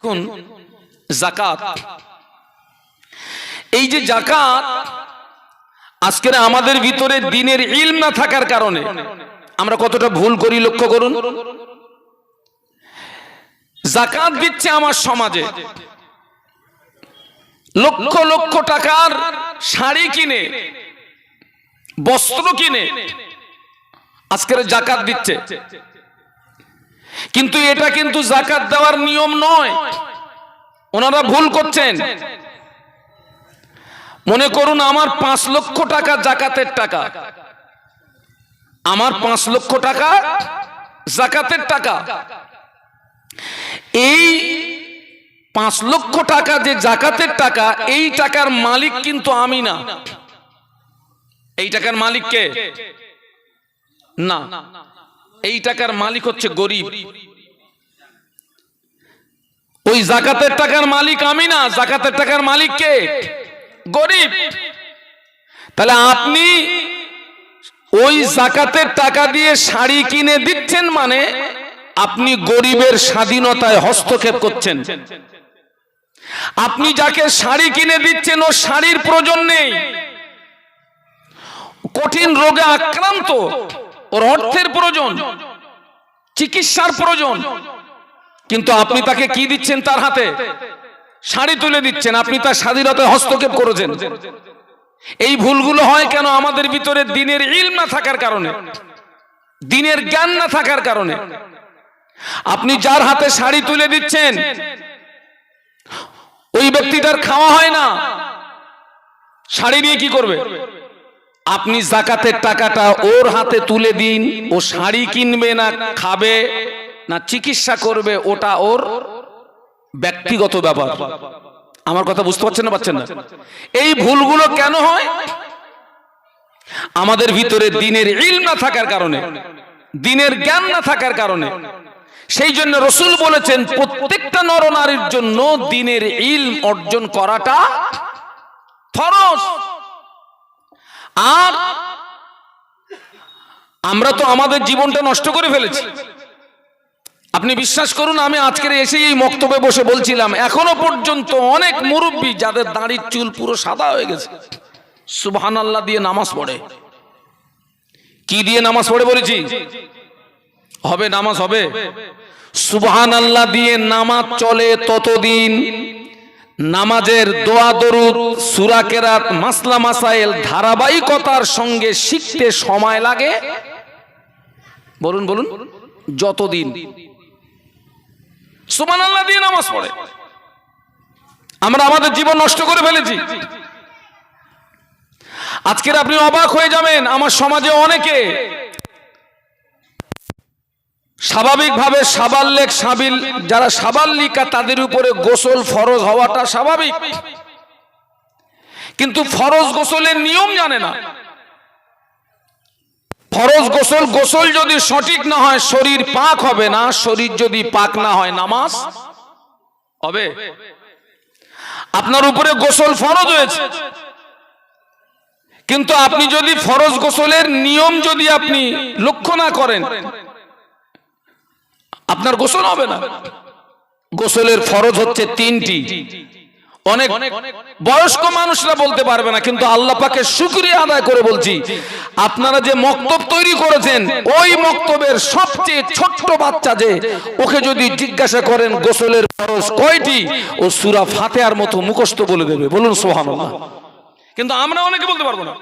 দেখুন যাকাত, এই যে যাকাত, আজকের আমাদের ভিতরে দ্বীনের ইলম না থাকার কারণে আমরা কতটা ভুল করি লক্ষ্য করুন। যাকাত দিচ্ছে আমার সমাজে, লক্ষ লক্ষ টাকার শাড়ি কিনে, বস্ত্র কিনে আজকের যাকাত দিচ্ছে, কিন্তু এটা কিন্তু যাকাত দেওয়ার নিয়ম নয়। ওনারা ভুল করছেন। মনে করুন আমার 5 লক্ষ টাকা যাকাতের টাকা, আমার 5 লক্ষ টাকা যাকাতের টাকা। এই 5 লক্ষ টাকা যে যাকাতের টাকা, এই টাকার মালিক কিন্তু আমি না। এই টাকার মালিক কে? না, এই টাকার মালিক হচ্ছে গরিব। ওই যাকাতের টাকার মালিক আমি না, যাকাতের টাকার মালিক কে? গরিব। তাহলে আপনি ওই যাকাতের টাকা দিয়ে শাড়ি কিনে দিচ্ছেন, মানে আপনি গরিবের স্বাধীনতায় হস্তক্ষেপ করছেন। আপনি যাকে শাড়ি কিনে দিচ্ছেন ও শাড়ির প্রয়োজন নেই, কঠিন রোগে আক্রান্ত, ওর অর্থের প্রয়োজন, চিকিৎসার প্রয়োজন, কিন্তু আপনি তাকে কি দিচ্ছেন? তার হাতে শাড়ি তুলে দিচ্ছেন। আপনি তার স্বাধীনতায় হস্তক্ষেপ করেছেন। এই ভুলগুলো হয় কেন? আমাদের ভিতরে দ্বীনের ইলম না থাকার কারণে, দ্বীনের জ্ঞান না থাকার কারণে। আপনি যার হাতে শাড়ি তুলে দিচ্ছেন, ওই ব্যক্তিটার খাওয়া হয় না, শাড়ি নিয়ে কি করবে? আপনি যাকাতের টাকাটা ওর হাতে তুলে দিন, ও শাড়ি কিনবে না খাবে না চিকিৎসা করবে, ওটা ওর ব্যক্তিগত ব্যাপার। আমার কথা বুঝতে পারছেন না? পাচ্ছেন না? এই ভুলগুলো কেন হয়? আমাদের ভিতরে দ্বীনের ইলম না থাকার কারণে, দ্বীনের জ্ঞান না থাকার কারণে। সেই জন্য রাসূল বলেছেন প্রত্যেকটা নরনারীর জন্য দ্বীনের ইলম অর্জন করাটা ফরজ। আর আমরা তো আমাদের জীবনটা নষ্ট করে ফেলেছি। আপনি বিশ্বাস করুন, আমি আজকের এসে এই মক্তবে বসে বলছিলাম, এখনো পর্যন্ত অনেক মুরব্বী যাদের দাড়ির চুল পুরো সাদা হয়ে গেছে, সুবহানাল্লাহ দিয়ে নামাজ পড়ে। কি দিয়ে নামাজ পড়ে বলেছি? হবে নামাজ হবে। সুবহানাল্লাহ দিয়ে নামাজ চলে ততদিন নামাজের দোয়া দরুদ সূরা কেরাত মাসলা মাসাইল ধারাবাহিকতার সঙ্গে শিখতে সময় লাগে। বলুন বলুন, যতদিন সুবহানাল্লাহ দিয়ে নামাজ পড়ে। আমরা আমাদের জীবন নষ্ট করে ফেলেছি। আজকের আপনি অবাক হয়ে যাবেন, আমার সমাজে অনেকে স্বাভাবিকভাবে সাবাল্লেক সাবিল, যারা সাবাল্লিকা তাদের উপরে গোসল ফরজ হওয়াটা স্বাভাবিক, কিন্তু ফরজ গোসলের নিয়ম জানে না। ফরজ গোসল, গোসল যদি সঠিক না হয় শরীর পাক হবে না, শরীর যদি পাক না হয় নামাজ হবে? আপনার উপরে গোসল ফরজ হয়েছে, কিন্তু আপনি যদি ফরজ গোসলের নিয়ম যদি আপনি লক্ষ্য না করেন, আপনার গোসল হবে না। গোসলের ফরজ হচ্ছে 3টি। অনেক বয়স্ক মানুষরা বলতে পারবে না, কিন্তু আল্লাহ পাকের শুকরিয়া আদায় করে বলছি, আপনারা যে মক্তব তৈরি করেছেন, ওই মক্তবের সবচেয়ে ছোট্ট বাচ্চা যে, ওকে যদি জিজ্ঞাসা করেন গোসলের ফরজ কয়টি, ও সূরা ফাতিহার মতো মুখস্থ বলে দেবে। বলুন সুবহানাল্লাহ। কিন্তু আমরা অনেকে বলতে পারবো না।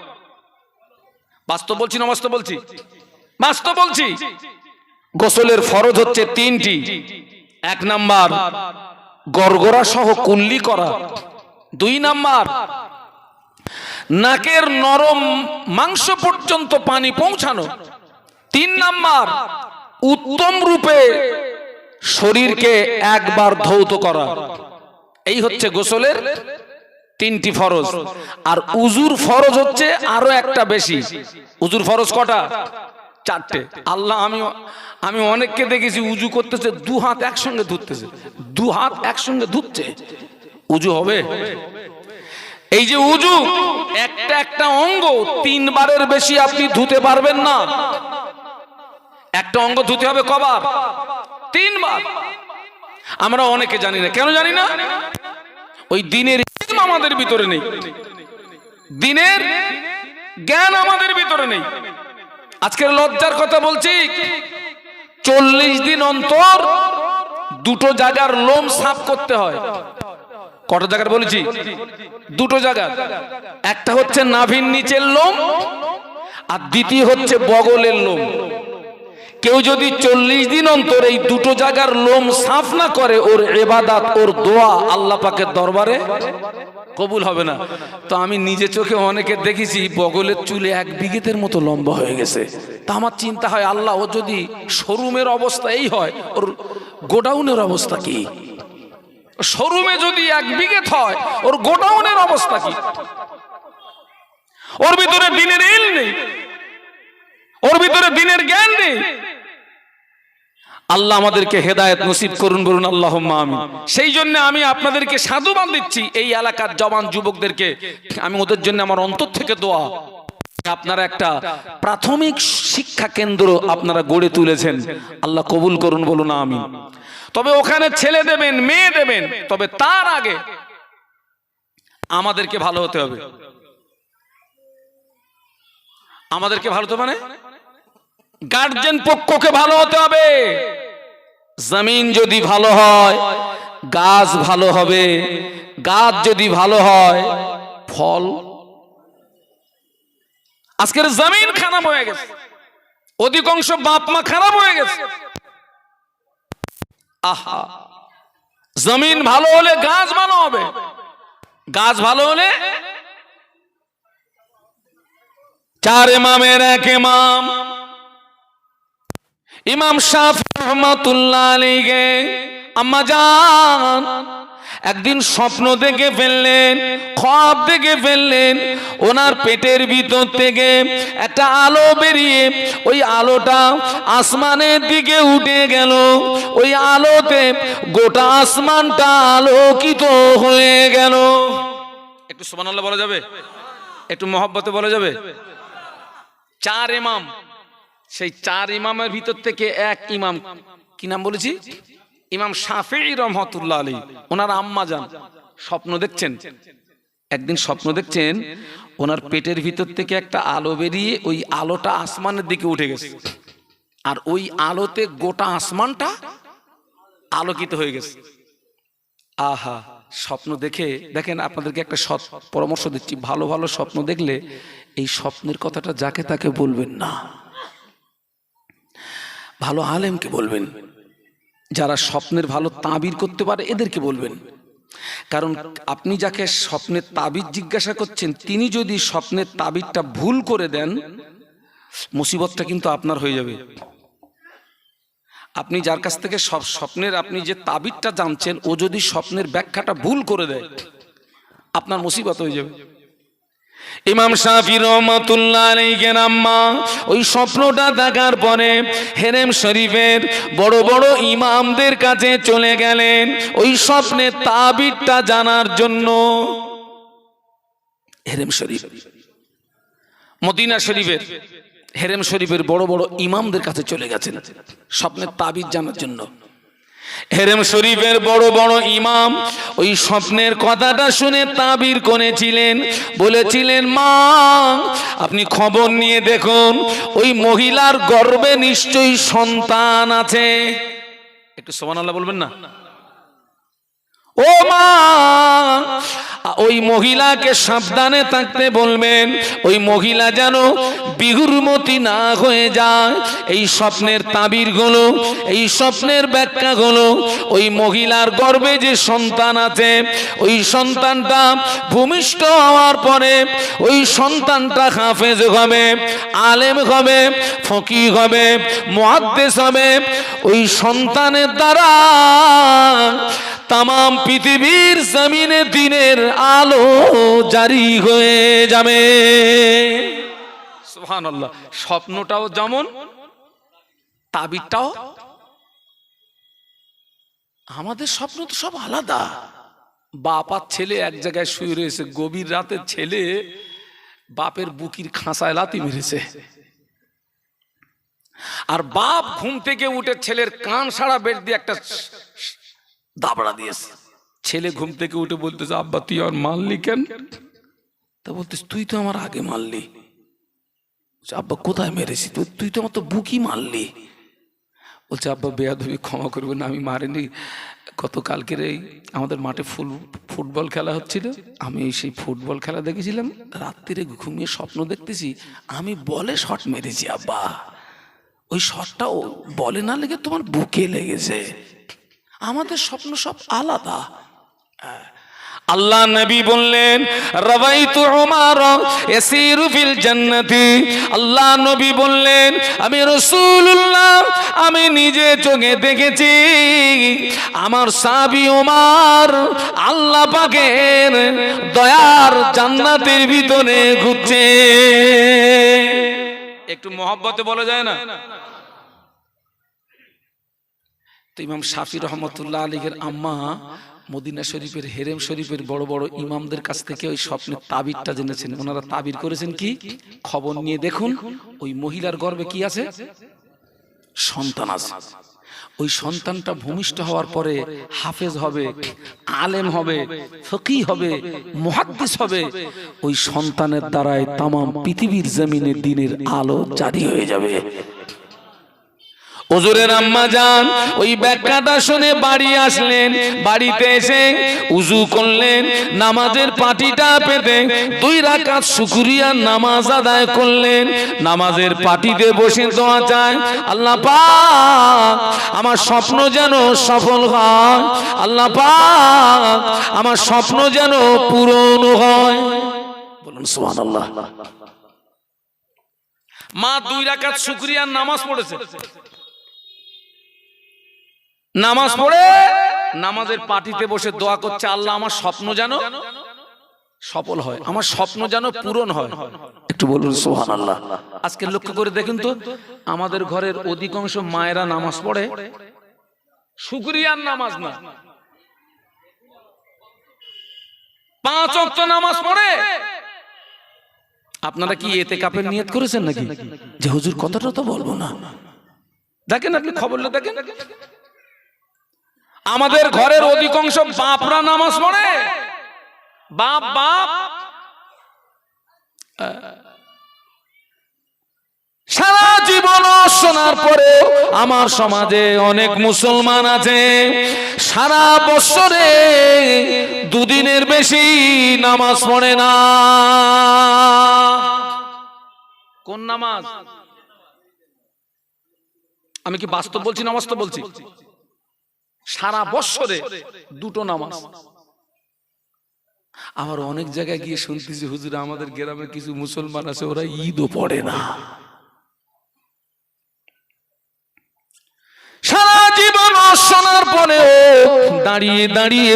বাস্তব বলছি না বাস্তব বলছি? বাস্তব বলছি। গোসলের ফরজ হচ্ছে 3টি। 1 নাম্বার গড়গড়া সহ কুল্লি করা। 2 নাম্বার নাকের নরম মাংস পর্যন্ত পানি পৌঁছানো। 3 নাম্বার উত্তম রূপে শরীরকে একবার ধৌত করা। এই হচ্ছে গোসলের 3টি ফরজ। আর উজুর ফরজ হচ্ছে আরো একটা বেশি। উজুর ফরজ কটা? 4টে। আল্লাহ, আমি অনেককে দেখেছি উজু করতেছে 2 হাত একসঙ্গে ধুতেছে, 2 হাত একসঙ্গে ধুচ্ছে। উজু হবে? এই যে উজু, একটা একটা অঙ্গ 3 বারের বেশি আপনি ধুতে পারবেন না। একটা অঙ্গ ধুতে হবে কবার? 3 বার। আমরা অনেকে জানি না। কেন জানি না? ওই দিনের ইলম আমাদের ভিতরে নেই, দিনের জ্ঞান আমাদের ভিতরে নেই। আজকের লজ্জার কথা বলছি, 40 দিন অন্তর দুটো জায়গার লোম সাফ করতে হয়। কত জায়গার বলেছি? দুটো জায়গা। একটা হচ্ছে নাভির নিচের লোম, আর দ্বিতীয় হচ্ছে বগলের লোম। কেউ যদি 40 দিন অন্তর এই দুটো জায়গার লোম সাফ না করে, ওর ইবাদত, ওর দোয়া আল্লাহ পাকের দরবারে কবুল হবে না। তো আমি নিজে চোখে অনেকে দেখেছি বগলের চুলে 1 বিঘের মতো লম্বা হয়ে গেছে। তা আমার চিন্তা হয়, আল্লাহ, ও যদি শোরুমের অবস্থা এই হয়, ওর গোডাউনের অবস্থা কি? শোরুমে যদি 1 বিঘে হয়, ওর গোডাউনের অবস্থা কি? ওর ভিতরে দিনের ইলম নেই, ওর ভিতরে দিনের জ্ঞান নেই। আল্লাহ আমাদেরকে হেদায়েত নসিব করুন, বলুন আল্লাহুম্মা আমিন। সেই জন্য আমি আপনাদেরকে সাধুবাদ দিচ্ছি, এই এলাকার জওয়ান যুবকদেরকে। আমি ওদের জন্য আমার অন্তর থেকে দোয়া, আপনারা একটা প্রাথমিক শিক্ষা কেন্দ্র আপনারা গড়ে তুলেছেন, আল্লাহ কবুল করুন, বলুন আমিন। তবে ওখানে ছেলে দেবেন, মেয়ে দেবেন, তবে তার আগে আমাদেরকে ভালো হতে হবে। আমাদেরকে ভালো হতে মানে গার্জেন পক্ষকে ভালো হতে হবে। জমিন যদি ভালো হয়, গাছ ভালো হবে। গাছ যদি ভালো হয়, ফল। আজকের জমিন খারাপ হয়ে গেছে, অধিকাংশ বাপ মা খারাপ হয়ে গেছে। আহা, জমিন ভালো হলে গাছ ভালো হবে, গাছ ভালো হলে। 4 ইমামের 1 ইমাম, ইমাম শাফি রহমাতুল্লাহ আলাইহি আম্মা জান একদিন স্বপ্ন দেখে ফেললেন, খ্বাব দেখে ফেললেন। ওনার পেটের ভিতর থেকে একটা আলো বেরিয়ে ওই আলোটা আসমানের দিকে উঠে গেল। ওই আলোতে গোটা আসমানটা আলোকিত হয়ে গেল। একটু সুবহানাল্লাহ বলা যাবে? একটু মহব্বতে বলা যাবে? 4 ইমাম, সেই 4 ইমামের ভিতর থেকে 1 ইমাম, কি নাম বলেছি? ইমাম শাফিঈ রহমাতুল্লাহ আলাইহি। ওনার আম্মা জান স্বপ্ন দেখছেন, একদিন স্বপ্ন দেখছেন ওনার পেটের ভিতর থেকে একটা আলো বেরিয়ে ওই আলোটা আসমানের দিকে উঠে গেছে, আর ওই আলোতে গোটা আসমানটা আলোকিত হয়ে গেছে। আহা, স্বপ্ন দেখে দেখেন, আপনাদেরকে একটা সৎ পরামর্শ দিচ্ছি, ভালো ভালো স্বপ্ন দেখলে এই স্বপ্নের কথাটা যাকে তাকে বলবেন না, ভালো আলেমকে বলবেন, যারা স্বপ্নের ভালো তাবির করতে পারে এদেরকে বলবেন। কারণ আপনি যাকে স্বপ্নের তাবিজ জিজ্ঞাসা করছেন, তিনি যদি স্বপ্নের তাবিজটা ভুল করে দেন, মুসিবতটা কিন্তু আপনার হয়ে যাবে। আপনি যার কাছ থেকে সব স্বপ্নের আপনি যে তাবিজটা জানছেন, ও যদি স্বপ্নের ব্যাখ্যাটা ভুল করে দেয়, আপনার মুসিবত হয়ে যাবে। ইমাম শাফি রহমাতুল্লাহ আলাইহির আম্মা ওই স্বপ্নটা দেখার পরে হেরেম শরীফের বড় বড় ইমামদের কাছে চলে গেলেন ওই স্বপ্নের তাবিরটা জানার জন্য। হেরেম শরীফ, মদিনা শরীফের হেরেম শরীফের বড় বড় ইমামদের কাছে চলে গেছেন স্বপ্নের তাবির জানার জন্য। হেরেম শরীফের বড় বড় ইমাম ওই স্বপ্নের কথাটা শুনে তাবির করেছিলেন, বলেছিলেন, মা আপনি খবর নিয়ে দেখুন ওই মহিলার গর্ভে নিশ্চয়ই সন্তান আছে। একটু সুবহানাল্লাহ বলবেন না? ও মা, ওই মহিলাকে সাবধানে থাকতে বলবেন, ওই মহিলা যেন বিহুরমতি না হয়ে যায়। এই স্বপ্নের তাবির গুলো, এই স্বপ্নের ব্যাখ্যা গুলো, ওই মহিলার গর্ভে যে সন্তান আছে, ওই সন্তানটা ভূমিষ্ঠ হওয়ার পরে ওই সন্তানটা হাফেজ হবে, আলেম হবে, ফকিহ হবে, মুহাদ্দিস হবে। ওই সন্তানের দ্বারা তামাম পৃথিবীর জমিনে দিনের আলো জারি হয়ে যাবে। সুবহানাল্লাহ। স্বপ্নটাও যেমন, তাবিরটাও। আমাদের স্বপ্ন তো সব আলাদা। বাপ আর ছেলে এক জায়গায় শুয়ে রয়েছে, গভীর রাতে ছেলে বাপের বুকির খাঁচায় লাথি মেরেছে, আর বাপ ঘুম থেকে উঠে ছেলের কান সারা বের দিয়ে একটা দাবড়া দিয়েছে। ছেলে ঘুম থেকে উঠে বলতেছে, আব্বা তুই আমার মারলি কেন? তা বলতেছে, তুই তো আমার আগে মারলি। আব্বা কোথায় মেরেছি? তুই তো আমার তো বুকই মারলি। বলছে, আব্বা বেয়াদবি ক্ষমা করবেন, আমি মারিনি। গতকালকের এই আমাদের মাঠে ফুটবল খেলা হচ্ছিল, আমি সেই ফুটবল খেলা দেখেছিলাম, রাত্রিরে ঘুমিয়ে স্বপ্ন দেখতেছি আমি বলে শট মেরেছি আব্বা। ওই শটটাও বলে না লেগে তোমার বুকে লেগেছে। আমাদের স্বপ্ন সব আলাদা। আল্লাহ নবী বললেন, রাবাইতু উমার ইয়াসিরু ফিল জান্নাতি। আল্লাহ নবী বললেন, আমি রাসূলুল্লাহ আমি নিজে চোখে দেখেছি আমার সাহাবী উমার আল্লাহ পাকের দয়ার জান্নাতের ভিতরে ঘুরছে। একটু মহব্বতে বলা যায় না? তো ইমাম শাফি রহমতুল্লাহ আলাইহির আম্মা মদিনা শরীফের হেরেম শরীফের বড় বড় ইমামদের কাছ থেকে ওই স্বপ্নের তাবিরটা জেনেছেন। ওনারা তাবির করেছেন কি, খবর নিয়ে দেখুন ওই মহিলার গর্ভে কি আছে? সন্তান আছে। ওই সন্তানটা ভূমিষ্ঠ হওয়ার পরে হাফেজ হবে, আলেম হবে, ফকিহ হবে, মুহাদ্দিস হবে। ওই সন্তানের দ্বারাই তামাম পৃথিবীর জমিনে দ্বীনের আলো জারি হয়ে যাবে। হুজুরের আম্মা জান ওই ব্যাখ্যাটা শুনে বাড়ি আসলেন। বাড়িতে এসে উযু করলেন, নামাজের পাটিটা পেতে 2 রাকাত শুকরিয়ার নামাজ আদায় করলেন। নামাজের পাটিতে বসে দোয়া চায়, আল্লাহ পাক আমার স্বপ্ন যেন সফল হয়, আল্লাহ পাক আমার স্বপ্ন যেন পূরণ হয়। বলুন সুবহানাল্লাহ। মা 2 রাকাত শুকরিয়ার নামাজ পড়েছে। নামাজ পড়ে নামাজের পাটিতে বসে দোয়া করছে, আল্লাহ আমার স্বপ্ন যেন সফল হয়, আমার স্বপ্ন যেন পূরণ হয়। একটু বলুন সুবহানাল্লাহ। আজকে লক্ষ্য করে দেখুন তো, আমাদের ঘরের অধিকাংশ মায়েরা নামাজ পড়ে, শুকরিয়ার নামাজ না, 5 ওয়াক্ত নামাজ পড়ে। আপনারা কি ইতিকাফের নিয়ত করেছেন নাকি? যে হুজুর কথাটা তো বলবো না, দেখেন আপনি খবরটা দেখেন, আমাদের ঘরের অধিকাংশ বাপরা নামাজ পড়ে। বাপ সারা জীবন শোনার পরে আমার সমাজে অনেক মুসলমান আছে সারা বছরে 2 দিনের বেশি নামাজ পড়ে না। কোন নামাজ? আমি কি বাস্তব বলছি না অবাস্তব বলছি? সারা বছরে 2টো নামাজ। আবার অনেক জায়গায় গিয়ে শুনতেছি, হুজুর আমাদের গ্রামে কিছু মুসলমান আছে ওরা ঈদও পড়ে না। সারা জীবন শোনার পরেও দাঁড়িয়ে দাঁড়িয়ে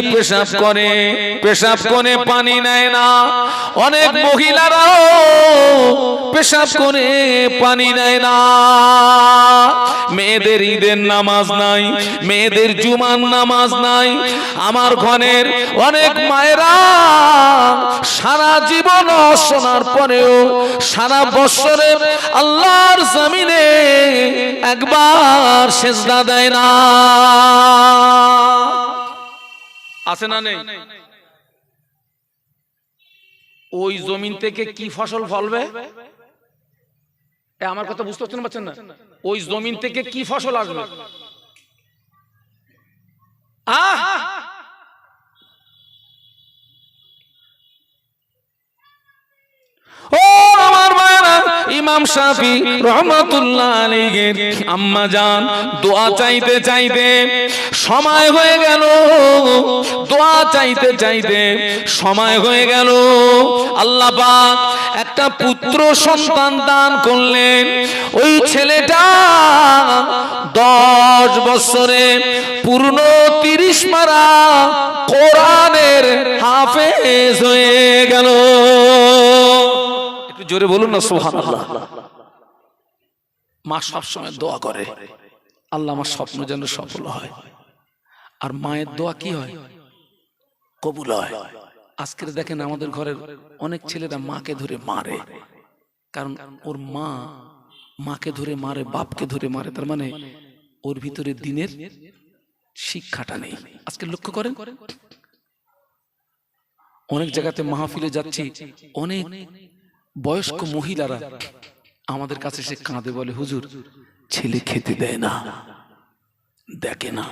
পেশাব করে পানি নেয় না। অনেক মহিলারাও পেশাব করে পানি নেয় না। মেয়েদের ঈদের নামাজ নাই, মেয়েদের জুমার নামাজ নাই। আমার ঘরের অনেক মায়েরা সারা জীবন শোনার পরেও সারা বছরে আল্লাহর জমিনে একবার সেজদা দেয় না। আছে না নেই? ওই জমিন থেকে কি ফসল ফলবে? আমার কথা বুঝতে পারছেন না? ওই জমিন থেকে কি ফসল আসবে? ও আমার মায়েরা, ইমাম শাফি রহমাতুল্লাহ আলাইহির আম্মা জান দোয়া চাইতে চাইতে সময় হয়ে গেল, দোয়া চাইতে চাইতে সময় হয়ে গেল। আল্লাহ পাক একটা পুত্র সন্তান দান করলেন। ওই ছেলেটা 10 বছরে পূর্ণ 30 পারা কোরআনের হাফেজ হয়ে গেল। একটু জোরে বলুন না সুবহানাল্লাহ। মা সবসময় দোয়া করে, আল্লাহ আমার স্বপ্ন যেন সফল হয়। আর মায়ের দোয়া কি হয়? কবুল হয়। আজকে দেখেন আমাদের ঘরের অনেক ছেলেরা মাকে ধরে মারে, কারণ ওর মা মাকে ধরে মারে, বাপকে ধরে মারে, তার মানে ওর ভিতরে দ্বীনের শিক্ষাটা নেই। আজকে লক্ষ্য করেন, অনেক জায়গাতে মাহফিলে যাচ্ছি, অনেক বয়স্ক মহিলারা আমাদের কাছে এসে কাঁদে, বলে হুজুর ছেলে খেতে দেয় না, দেখে না।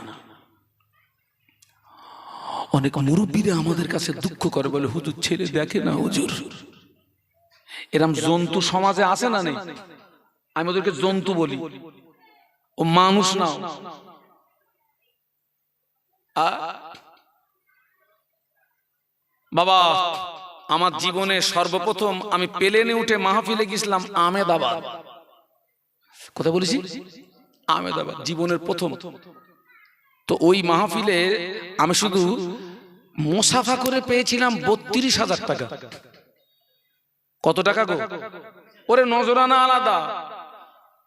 অনেক মুরব্বীরা আমাদের কাছে দুঃখ করে, বলে হুজুর ছেলে দেখে না হুজুর। এরম জন্তু সমাজে আছে না নেই? আমি ওদেরকে জন্তু বলি, ও মানুষ না। বাবা, আমার জীবনে সর্বপ্রথম আমি প্লেনে উঠে মাহফিলে গেছিলাম আহমেদাবাদ। কথা বলেছি, আহমেদাবাদ জীবনের প্রথম। তো ওই মাহফিলে আমি শুধু মুসাফা করে পেয়েছিলাম 32,000 টাকা। কত টাকা গো? ওরে নজরানা আলাদা,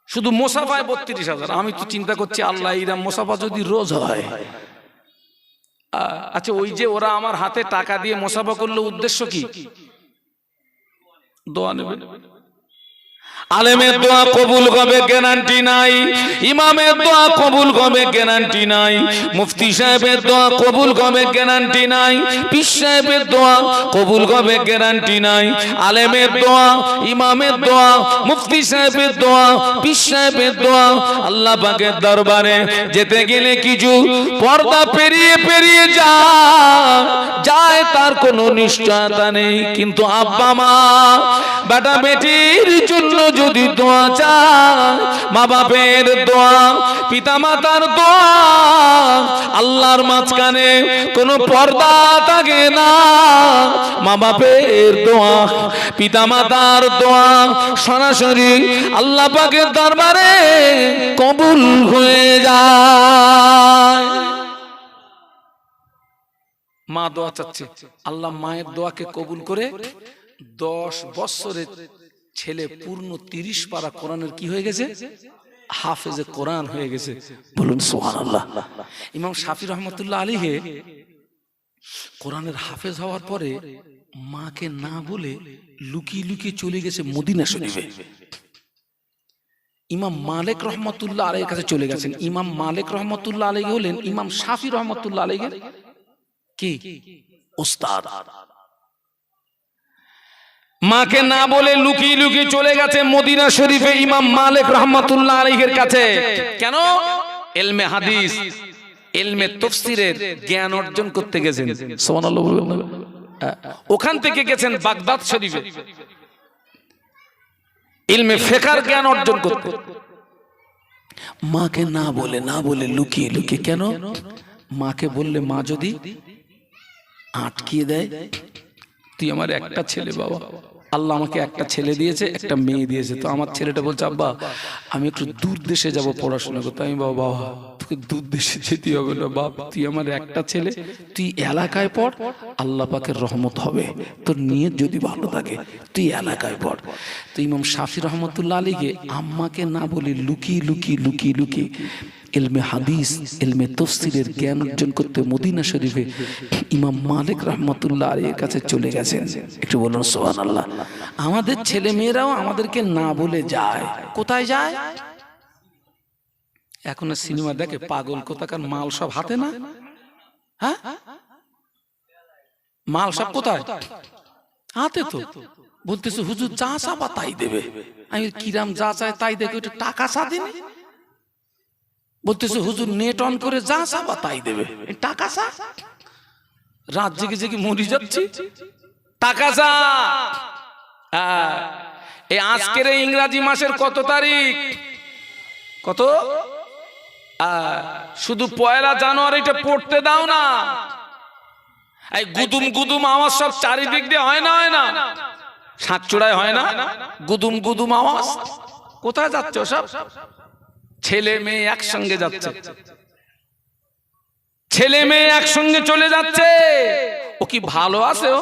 শুধু মুসাফায় 32,000। আমি তো চিন্তা করছি, আল্লাহ এরা মুসাফা যদি রোজ হয়। আচ্ছা, ওই যে ওরা আমার হাতে টাকা দিয়ে মুসাফা করলো, উদ্দেশ্য কি? দোয়া নেবে। আলেমের দোয়া কবুল হবে গ্যারান্টি নাই, ইমামের দোয়া কবুল হবে গ্যারান্টি নাই, মুফতি সাহেবের দোয়া কবুল হবে গ্যারান্টি নাই, পীর সাহেবের দোয়া কবুল হবে গ্যারান্টি নাই। আলেমের দোয়া, ইমামের দোয়া, মুফতি সাহেবের দোয়া, পীর সাহেবের দোয়া, আল্লাহ পাকের দরবারে যেতে গেলে কিছু পর্দা পেরিয়ে পেরিয়ে যায়, তার কোনো নিশ্চয়তা নেই। কিন্তু আব্বা মা বেটা বেটির জন্য যদি দোয়া চায়, মা বাপের দোয়া, পিতা মাতার দোয়া, আল্লাহর মাঝখানে কোনো পর্দা থাকে না। মা বাপের দোয়া, পিতা মাতার দোয়া সরাসরি আল্লাহ পাকের দরবারে কবুল হয়ে যায়। মা দোয়া চাচ্ছে, আল্লাহ মায়ের দোয়াকে কবুল করে 10 বছরের ছেলে পূর্ণ 30 পারা কোরআনের কি হয়ে গেছে? হাফেজে কোরআন হয়ে গেছে। বলুন সুবহানাল্লাহ। ইমাম শাফি রহমতুল্লাহ আলাইহি কোরআনের হাফেজ হওয়ার পরে মাকে না বলে লুকিয়ে লুকিয়ে চলে গেছে মদিনা শরীফে। ইমাম মালিক রহমতুল্লাহ আলাইহির কাছে চলে গেছেন। ইমাম মালিক রহমতুল্লাহ আলাইহি হলেন ইমাম শাফি রহমতুল্লাহ আলাইহির কি উস্তাদ। মাকে না বলে লুকিয়ে লুকিয়ে চলে গেছে মদিনা শরীফে ইমাম মালিক রহমাতুল্লাহ আলাইহির কাছে। কেন? ইলমে হাদিস, ইলমে তাফসীরের জ্ঞান অর্জন করতে গেছেন। সুবহানাল্লাহ বলুন। ওখান থেকে গেছেন বাগদাদ শরীফে ইলমে ফিকহের জ্ঞান অর্জন করতে। মাকে না বলে লুকিয়ে লুকিয়ে। কেন? মাকে বললে মা যদি আটকিয়ে দেয়, তুই আমার একটা ছেলে বাবা, আল্লাহ আমাকে একটা ছেলে দিয়েছে, একটা মেয়ে দিয়েছে। তো আমার ছেলেটা বলছে আব্বা আমি একটু দূর দেশে যাব পড়াশোনা করতে। আমি বাবা তোকে দূর দেশে যেতে হবে না বাপ, তুই আমার একটা ছেলে, তুই এলাকায় পড়, আল্লাহ পাকের রহমত হবে, তোর নিয়ত যদি ভালো থাকে তুই এলাকায় পড়। তো ইমাম শাফি রহমতুল্লাহ আলাইহি আম্মাকে না বলে লুকিয়ে লুকিয়ে লুকিয়ে লুকিয়ে ইলমে হাদিস, ইলমে তাফসীরের জ্ঞান অর্জন করতে মদিনা শরীফে ইমাম মালিক রহমাতুল্লাহ আলাইহির কাছে চলে গেছেন। একটু বলুন সুবহানাল্লাহ। আমাদের ছেলে মেয়েরাও আমাদেরকে না বলে যায়। কোথায় যায়? এখন সিনেমা দেখে পাগল কোথাকার, মাল সব হাতে না। হ্যাঁ, মাল সব কোথায়? হাতে। তো বলতেছে হুজুর যা চাবা তাই দেবে। আমি কিরাম যা চাই তাই দেখে, একটু টাকা চা দিন। বলতেছে হুজুর নেট অন করে যা চাবা তাই দেবে। টাকা চা, রাত জেগে জেগে মরি যাচ্ছি, টাকা চা। এই আজকের ইংরেজি মাসের কত তারিখ? কত? শুধু 1 জানুয়ারিটা পড়তে দাও না। এই গুদুম গুদুম আওয়াজ সব চারিদিক দিয়ে হয় না? হয় না? সাতচূড়ায় হয় না গুদুম গুদুম আওয়াজ? কোথায় যাচ্ছে সব? ছেলে মেয়ে একসঙ্গে যাচ্ছে, ছেলে মেয়ে একসঙ্গে চলে যাচ্ছে। ও কি ভালো আছে? ও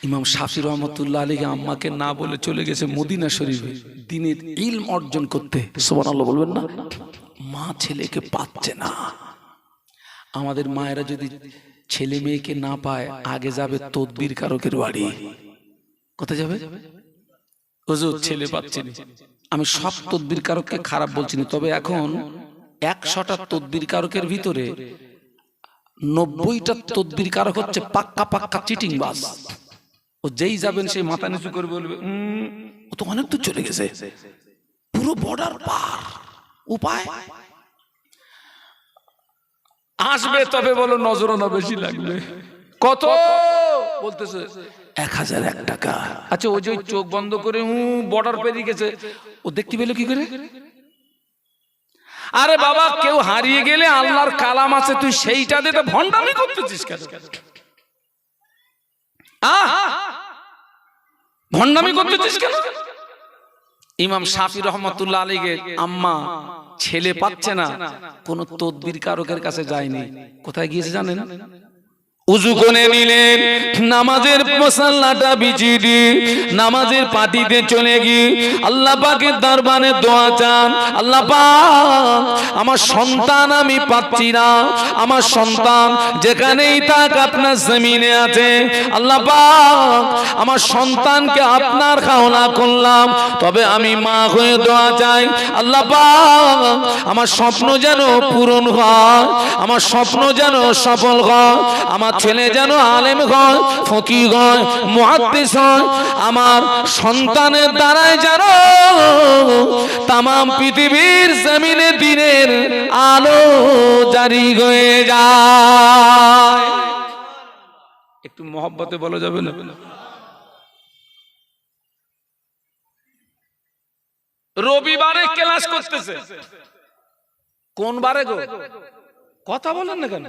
ইমাম শাফি রহমতুল্লাহ আলাইহি আম্মাকে না বলে চলে গেছে মদিনা শরীফে দ্বীনের ইলম অর্জন করতে। সুবহানাল্লাহ বলবেন না? মা ছেলেকে পাচ্ছে না। আমাদের মায়েরা যদি ছেলে মেয়েকে না পায়, আগে যাবে তদবির কারকের বাড়ি। কোথায় যাবে? হুজুর ছেলে পাচ্ছি না, আমি সব তদবির কারককে খারাপ বলছি না, তবে এখন 100টা তদবির কারকের ভিতরে 90টা তদবির কারক হচ্ছে পাক্কা পাক্কা চিটিং বাস। ও যেই যাবেন সেই মাথা নিচু করে বলবে ও তো অনেক দূর চলে গেছে, পুরো বর্ডার পার, উপায় আসবে তবে বলো নজরানা বেশি লাগবে। কত বলতেছে 1001 টাকা। আচ্ছা ও যে চোখ বন্ধ করে বর্ডার পেরিয়ে গেছে, ও দেখতে পেলো কি করে? আরে বাবা, কেউ হারিয়ে গেলে আল্লাহর কালাম আছে, তুই সেইটা দিয়ে ভণ্ডামি করতেছিস কেন? ভণ্ডামি করতেছিস কেন? ইমাম শাফি রহমাতুল্লাহ আলাইহি আম্মা ছেলে পাচ্ছে না, কোন তদবির কারকের কাছে যায়নি। কোথায় গিয়েছে জানেন? উযু করে নিলেন, নামাজের মুসাল্লাটা বিছিয়ে দিয়ে নামাজের পাটিতে চলে গিয়ে আল্লাহ পাকের দরবারে দোয়া চান, আল্লাহ পাক আমার সন্তান আমি পাচ্ছি না, আমার সন্তান যেখানেই থাক আপনার জমিনে আছে, আল্লাহ পাক আমার সন্তানকে আপনার খাওনা করলাম, তবে আমি মা হয়ে দোয়া চাই, আল্লাহ পাক আমার স্বপ্ন যেন পূরণ হয়, আমার স্বপ্ন যেন সফল হয়, আমার ছেলে যেন আলেম হয়, ফকিহ হয়, মুহাদ্দিস হয়, আমার সন্তানের দ্বারাই যেন তামাম পৃথিবীর জমিনে দিনের আলো জারি হয়ে যায়। একটু মহব্বতে বলা যাবে না? রবিবারে ক্লাস করতেছে, কোন বারে গো? কথা বলেন না কেন?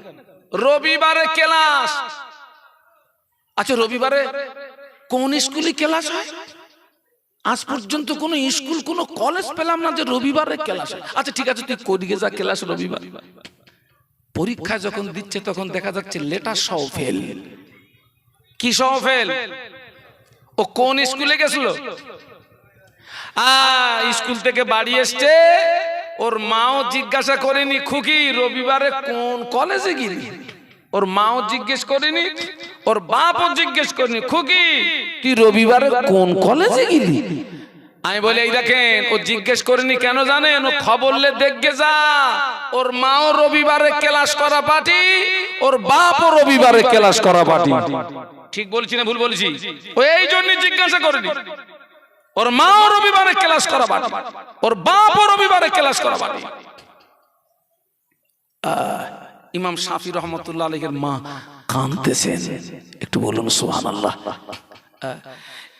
রবিবারে ক্লাস। আচ্ছা রবিবারে কোন স্কুলে ক্লাস হয়? আজ পর্যন্ত কোন স্কুল কোন কলেজ পেলাম না যে রবিবারে ক্লাস হয়। আচ্ছা ঠিক আছে, তুই কোদিকে যা ক্লাস রবিবার। পরীক্ষা যখন দিচ্ছে তখন দেখা যাচ্ছে লেটার সহ ফেল। কি সহ ফেল? ও কোন স্কুলে গেছিল? স্কুল থেকে বাড়ি এসছে, ওর মাও জিজ্ঞাসা করেনি খুকি রবিবারে কোন কলেজে গেলি? ওর মাও জিজ্ঞেস করেনি, ওর বাপও জিজ্ঞেস করেনি খুকি তুই রবিবারে কোন কলেজে গেলি? আমি বলি এই দেখেন, ও জিজ্ঞেস করেনি কেন জানেন? ও খবরলে দেখে যা, ওর মাও রবিবারে ক্লাস করা পার্টি, ওর বাপও রবিবারে ক্লাস করা পার্টি। ঠিক বলছি না ভুল বলছি? ও এই জন্য জিজ্ঞাসা করেনি। ওর মাও রবিবারে ক্লাস করা পার্টি, ওর বাপও রবিবারে ক্লাস করা পার্টি। ইমাম শাফি রহমাতুল্লাহ আলাইহির মা কাঁদতেছেন, একটু বলুন সুবহানাল্লাহ।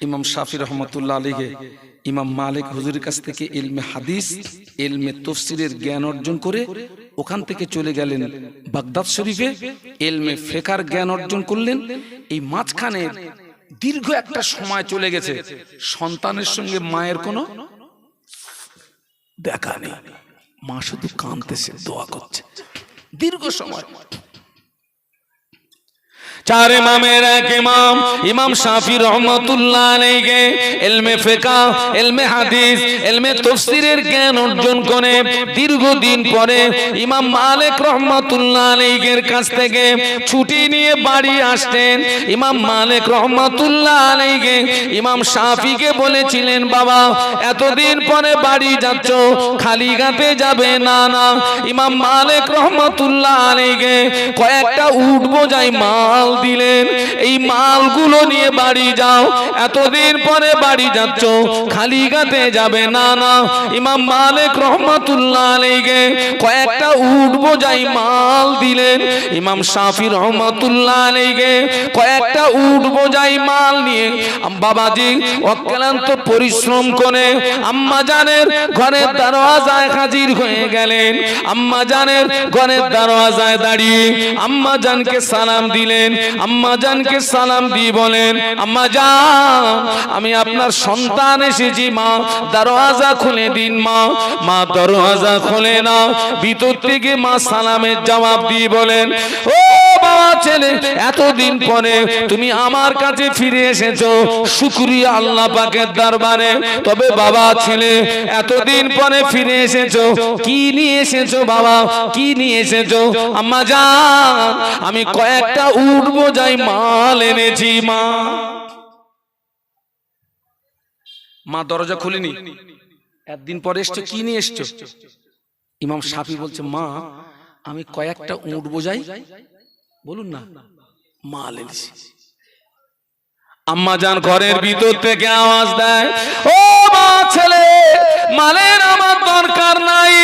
ইমাম শাফি রহমাতুল্লাহ আলাইহি ইমাম মালিক হুজুরের কাছ থেকে ইলমে হাদিস, ইলমে তাফসীরের জ্ঞান অর্জন করে ওখান থেকে চলে গেলেন বাগদাদ শরীফে, ইলমে ফিকহের জ্ঞান অর্জন করলেন। এই মাঝখানে দীর্ঘ একটা সময় চলে গেছে, সন্তানের সঙ্গে মায়ের কোনো দেখা নেই, মা শুধু কাঁদতেছে, দোয়া করছে দীর্ঘ সময়। চার ইমামের এক ইমাম ইমাম শাফি রহমাতুল্লাহ আলাইহি ইলমে ফিকহ, ইলমে হাদিস, ইলমে তাফসীরের জ্ঞান অর্জন করে দীর্ঘদিন পরে ইমাম মালিক রহমাতুল্লাহ আলাইহির কাছ থেকে ছুটি নিয়ে বাড়ি আসতেন। ইমাম মালিক রহমাতুল্লাহ আলাইহি ইমাম শাফিকে বলেছিলেন, বাবা এতদিন পরে বাড়ি যাচ্ছ, খালি হাতে যাবে না। না, ইমাম মালিক রহমাতুল্লাহ আলাইহি কয়েকটা উট বোঝাই মাল দিলেন, এই মালগুলো নিয়ে বাড়ি যাও, এতদিন পরে বাড়ি যাচ্ছ, খালি হাতে যাবে না। না, ইমাম মালিক রহমাতুল্লাহ আলাইহি কয়েকটা উট বোঝাই মাল দিলেন। ইমাম শাফি রহমাতুল্লাহ আলাইহি কয়েকটা উট বোঝাই মাল নিয়ে বাবাজি অক্লান্ত পরিশ্রম করে আম্মা জানের ঘরের দরওয়াজায় হাজির হয়ে গেলেন। আম্মা জানের ঘরের দরওয়াজায় দাঁড়িয়ে আম্মা জানকে সালাম দিলেন। আম্মা জানকে সালাম দিয়ে বলেন, আম্মা জান আমি আপনার সন্তান এসেছি, মা দরওয়াজা খুলে দিন। মা মা দরওয়াজা খুলে না, ভিতর থেকে মা সালামের জবাব দিয়ে বলেন, ও বাবা ছেলে এতদিন পরে তুমি আমার কাছে ফিরে এসেছো, শুকরিয়া আল্লাহ পাকের দরবারে। তবে বাবা ছেলে এতদিন পরে ফিরে এসেছো, কি নিয়ে এসেছো বাবা, কি নিয়ে এসেছো? আম্মা জান আমি কয়েকটা উট বোঝাই মাল এনেছি। মা দরজা খুলিনি, একদিন পরে এসছো, কি নিয়ে এসছো? ইমাম শাফি বলছে, মা আমি কয়েকটা উট বোঝাই, বলুন না, মাল এনেছি। আম্মা জান ঘরের ভিতর থেকে আওয়াজ দেয়, ও মা ছেলে, মালের আমার দরকার নাই,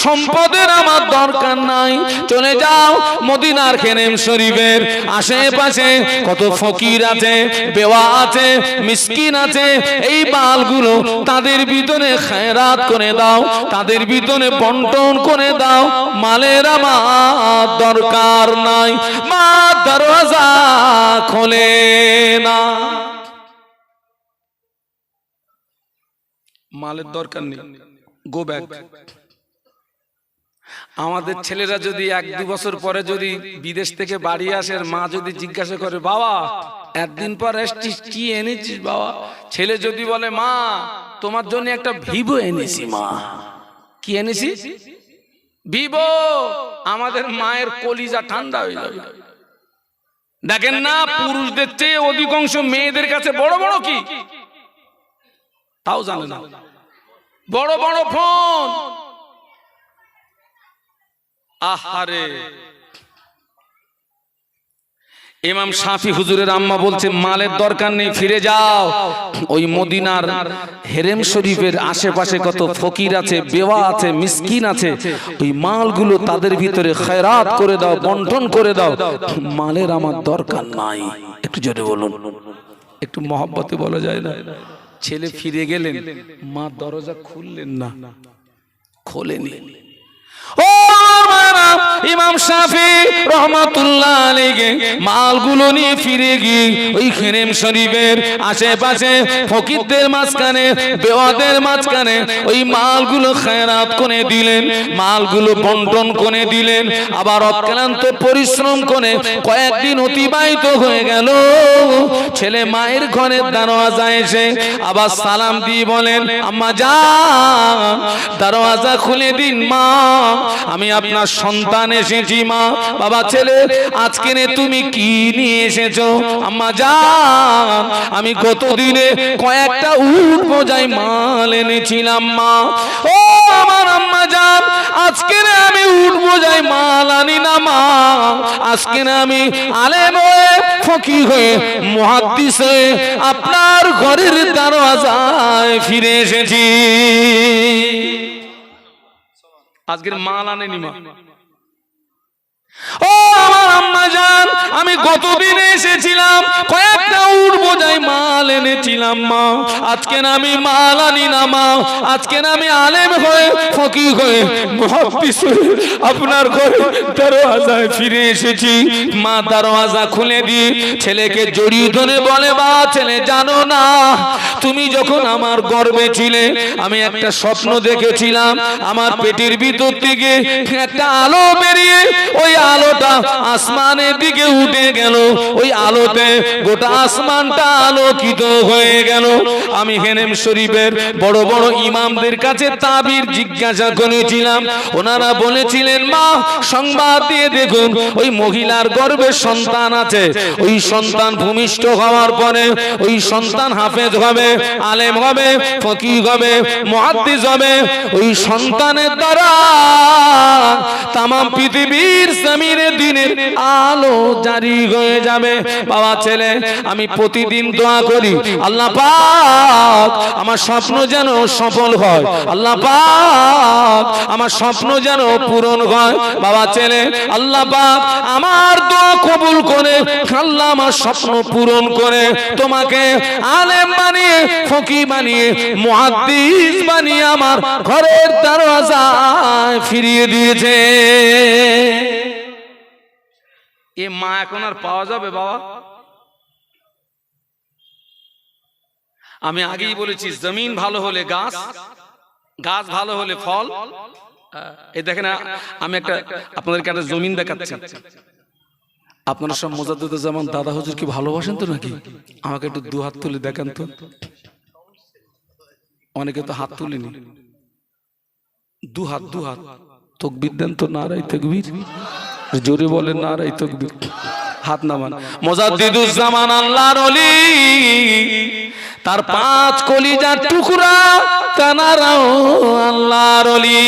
সম্পদের আমার দরকার নাই, চলে যাও মদিনার খেনেম শরীফের আশেপাশে কত ফকির আছে, বেওয়া আছে, মিসকিন আছে, এই মালগুলো তাদের ভিতরে খেরাত করে দাও, তাদের ভিতরে বন্টন করে দাও, মালের আমার দরকার নাই। মা দরওয়াজা খোলে না, মালের দরকার নেই, গো ব্যাক। আমাদের ছেলেরা যদি 1-2 বছর পরে যদি বিদেশ থেকে বাড়ি আসে, মা যদি জিজ্ঞাসা করে, বাবা একদিন পর এসছিস, কি এনেছিস বাবা? ছেলে যদি বলে, মা তোমার জন্য একটা ভিভো এনেছি। মা কি এনেছি? ভিভো। আমাদের মায়ের কলিজা ঠান্ডা হয়ে যাবে। দেখেন না, পুরুষদের চেয়ে অধিকাংশ মেয়েদের কাছে বড় বড় কি, তাও জানে না, বড় বড় ফোন। আহারে, ইমাম শাফি হুজুরের আম্মা বলছে, মালের দরকার নেই, ফিরে যাও। ওই মদিনার হেরেম শরীফের আশেপাশে কত ফকির আছে, বেওয়া আছে, মিসকিন আছে, ওই মালগুলো তাদের ভিতরে খেরাত করে দাও, বন্টন করে দাও, মালের আমার দরকার নাই। একটু জোরে বলুন, একটু মহব্বতে বলা যায় না? ছেলে ফিরে গেলেন, মা দরজা খুললেন না, খোলেনি। ও ইমাম শাফি রহমাতুল্লাহ আলাইহি মালগুলো নিয়ে ফিরে গিয়ে ওই খেরেম শরীফের আশেপাশে ফকিরদের মাঝখানে, বেওয়াদের মাঝখানে ওই মালগুলো খেরাত করে দিলেন, মালগুলো বন্টন করে দিলেন। আবার অক্লান্ত পরিশ্রম করে কয়েকদিন অতিবাহিত হয়ে গেল। ছেলে মায়ের ঘরের দরওয়াজায় এসে আবার সালাম দিয়ে বলেন, আম্মা জান দরওয়াজা খুলে দিন, মা আমি আপনার সন্তান এসেছি। মা, বাবা, ছেলে আজকে তুমি কি নিয়ে এসেছো? আম্মা জান আমি গত দিনে কয়েকটা উট বোঝাই মাল এনেছিলাম। মা, ও আমার আম্মা জান, আজকে আমি উট বোঝাই মাল আনি না। মা, আজকে আমি আলেম হয়ে, ফকিহ হয়ে, মুহাদ্দিস হয়ে আপনার ঘরের দরওয়াজায় ফিরে এসেছি। আজকের মাল আনেনি মা। ও আমার আম্মা জান, আমি গতদিন এসেছিলাম, কয়েকটা উট বোঝাই মাল এনেছিলাম। মা, আজকে আমি মাল আনি না। মা, আজকে আমি আলেম হয়ে, ফকিহ হয়ে, মুহাদ্দিস হয়ে আপনার ঘরে দরওয়াজায় ফিরে এসেছি। মা দরওয়াজা খুলে দিয়ে ছেলেকে জড়িয়ে ধরে বলে, বা ছেলে জানো না, তুমি যখন আমার গর্ভে ছিলে আমি একটা স্বপ্ন দেখেছিলাম, আমার পেটের ভিতর থেকে একটা আলো বেরিয়ে ওই আলোটা আসমানের দিকে উঠে গেল, ওই আলোতে গোটা আসমানটা আলোকিত হয়ে গেল। আমি হেরেম শরীফের বড় বড় ইমামদের কাছে তাবির জিজ্ঞাসা করেছিলাম, ওনারা বলেছিলেন, মা সংবাদ দিয়ে দেখুন ওই মহিলার গর্ভে সন্তান আছে, ওই সন্তান ভূমিষ্ঠ হওয়ার পরে ওই সন্তান হাফেজ হবে, আলেম হবে, ফকিহ হবে, মুহাদ্দিস হবে। ওই সন্তানের দ্বারা তামাম পৃথিবীর জমিনের দিনের আলো জারি হয়ে যাবে। বাবা, ছেলে আমি প্রতিদিন দোয়া করি, আল্লাহ পাক আমার স্বপ্ন যেন সফল হয়, আল্লাহ পাক আমার স্বপ্ন যেন পূরণ হয়। বাবা, ছেলে আল্লাহ পাক আমার দোয়া কবুল করে, আল্লাহ আমার স্বপ্ন পূরণ করে তোমাকে আলেম বানিয়ে, ফকিহ বানিয়ে, মুহাদ্দিস বানিয়ে আমার ঘরের দরওয়াজায় ফিরিয়ে দিয়েছে। এ মা এখন আর পাওয়া যাবে বাবা? আমি আগেই বলেছি, জমিন ভালো হলে গাছ, গাছ ভালো হলে ফল। এই দেখেন, আমি একটা আপনাদেরকে একটা জমিন দেখাচ্ছি। আপনারা সব মোজাদ্দেদুজ্জামান দাদা হুজুর কি ভালোবাসেন তো নাকি? আমাকে একটু 2 হাত তুলে দেখান তো। অনেকে তো হাত তুলেনি। 2 হাত, 2 হাত তাকবীর দেন তো, নারায়ে তাকবীর, জোরে বলেন নারায়ে তাকবীর। হাত নামান। মোজাদ্দেদুজ্জামান আল্লাহর ওলি, তার 5 কলিজার টুকরা তানারাও আল্লাহর ওলি।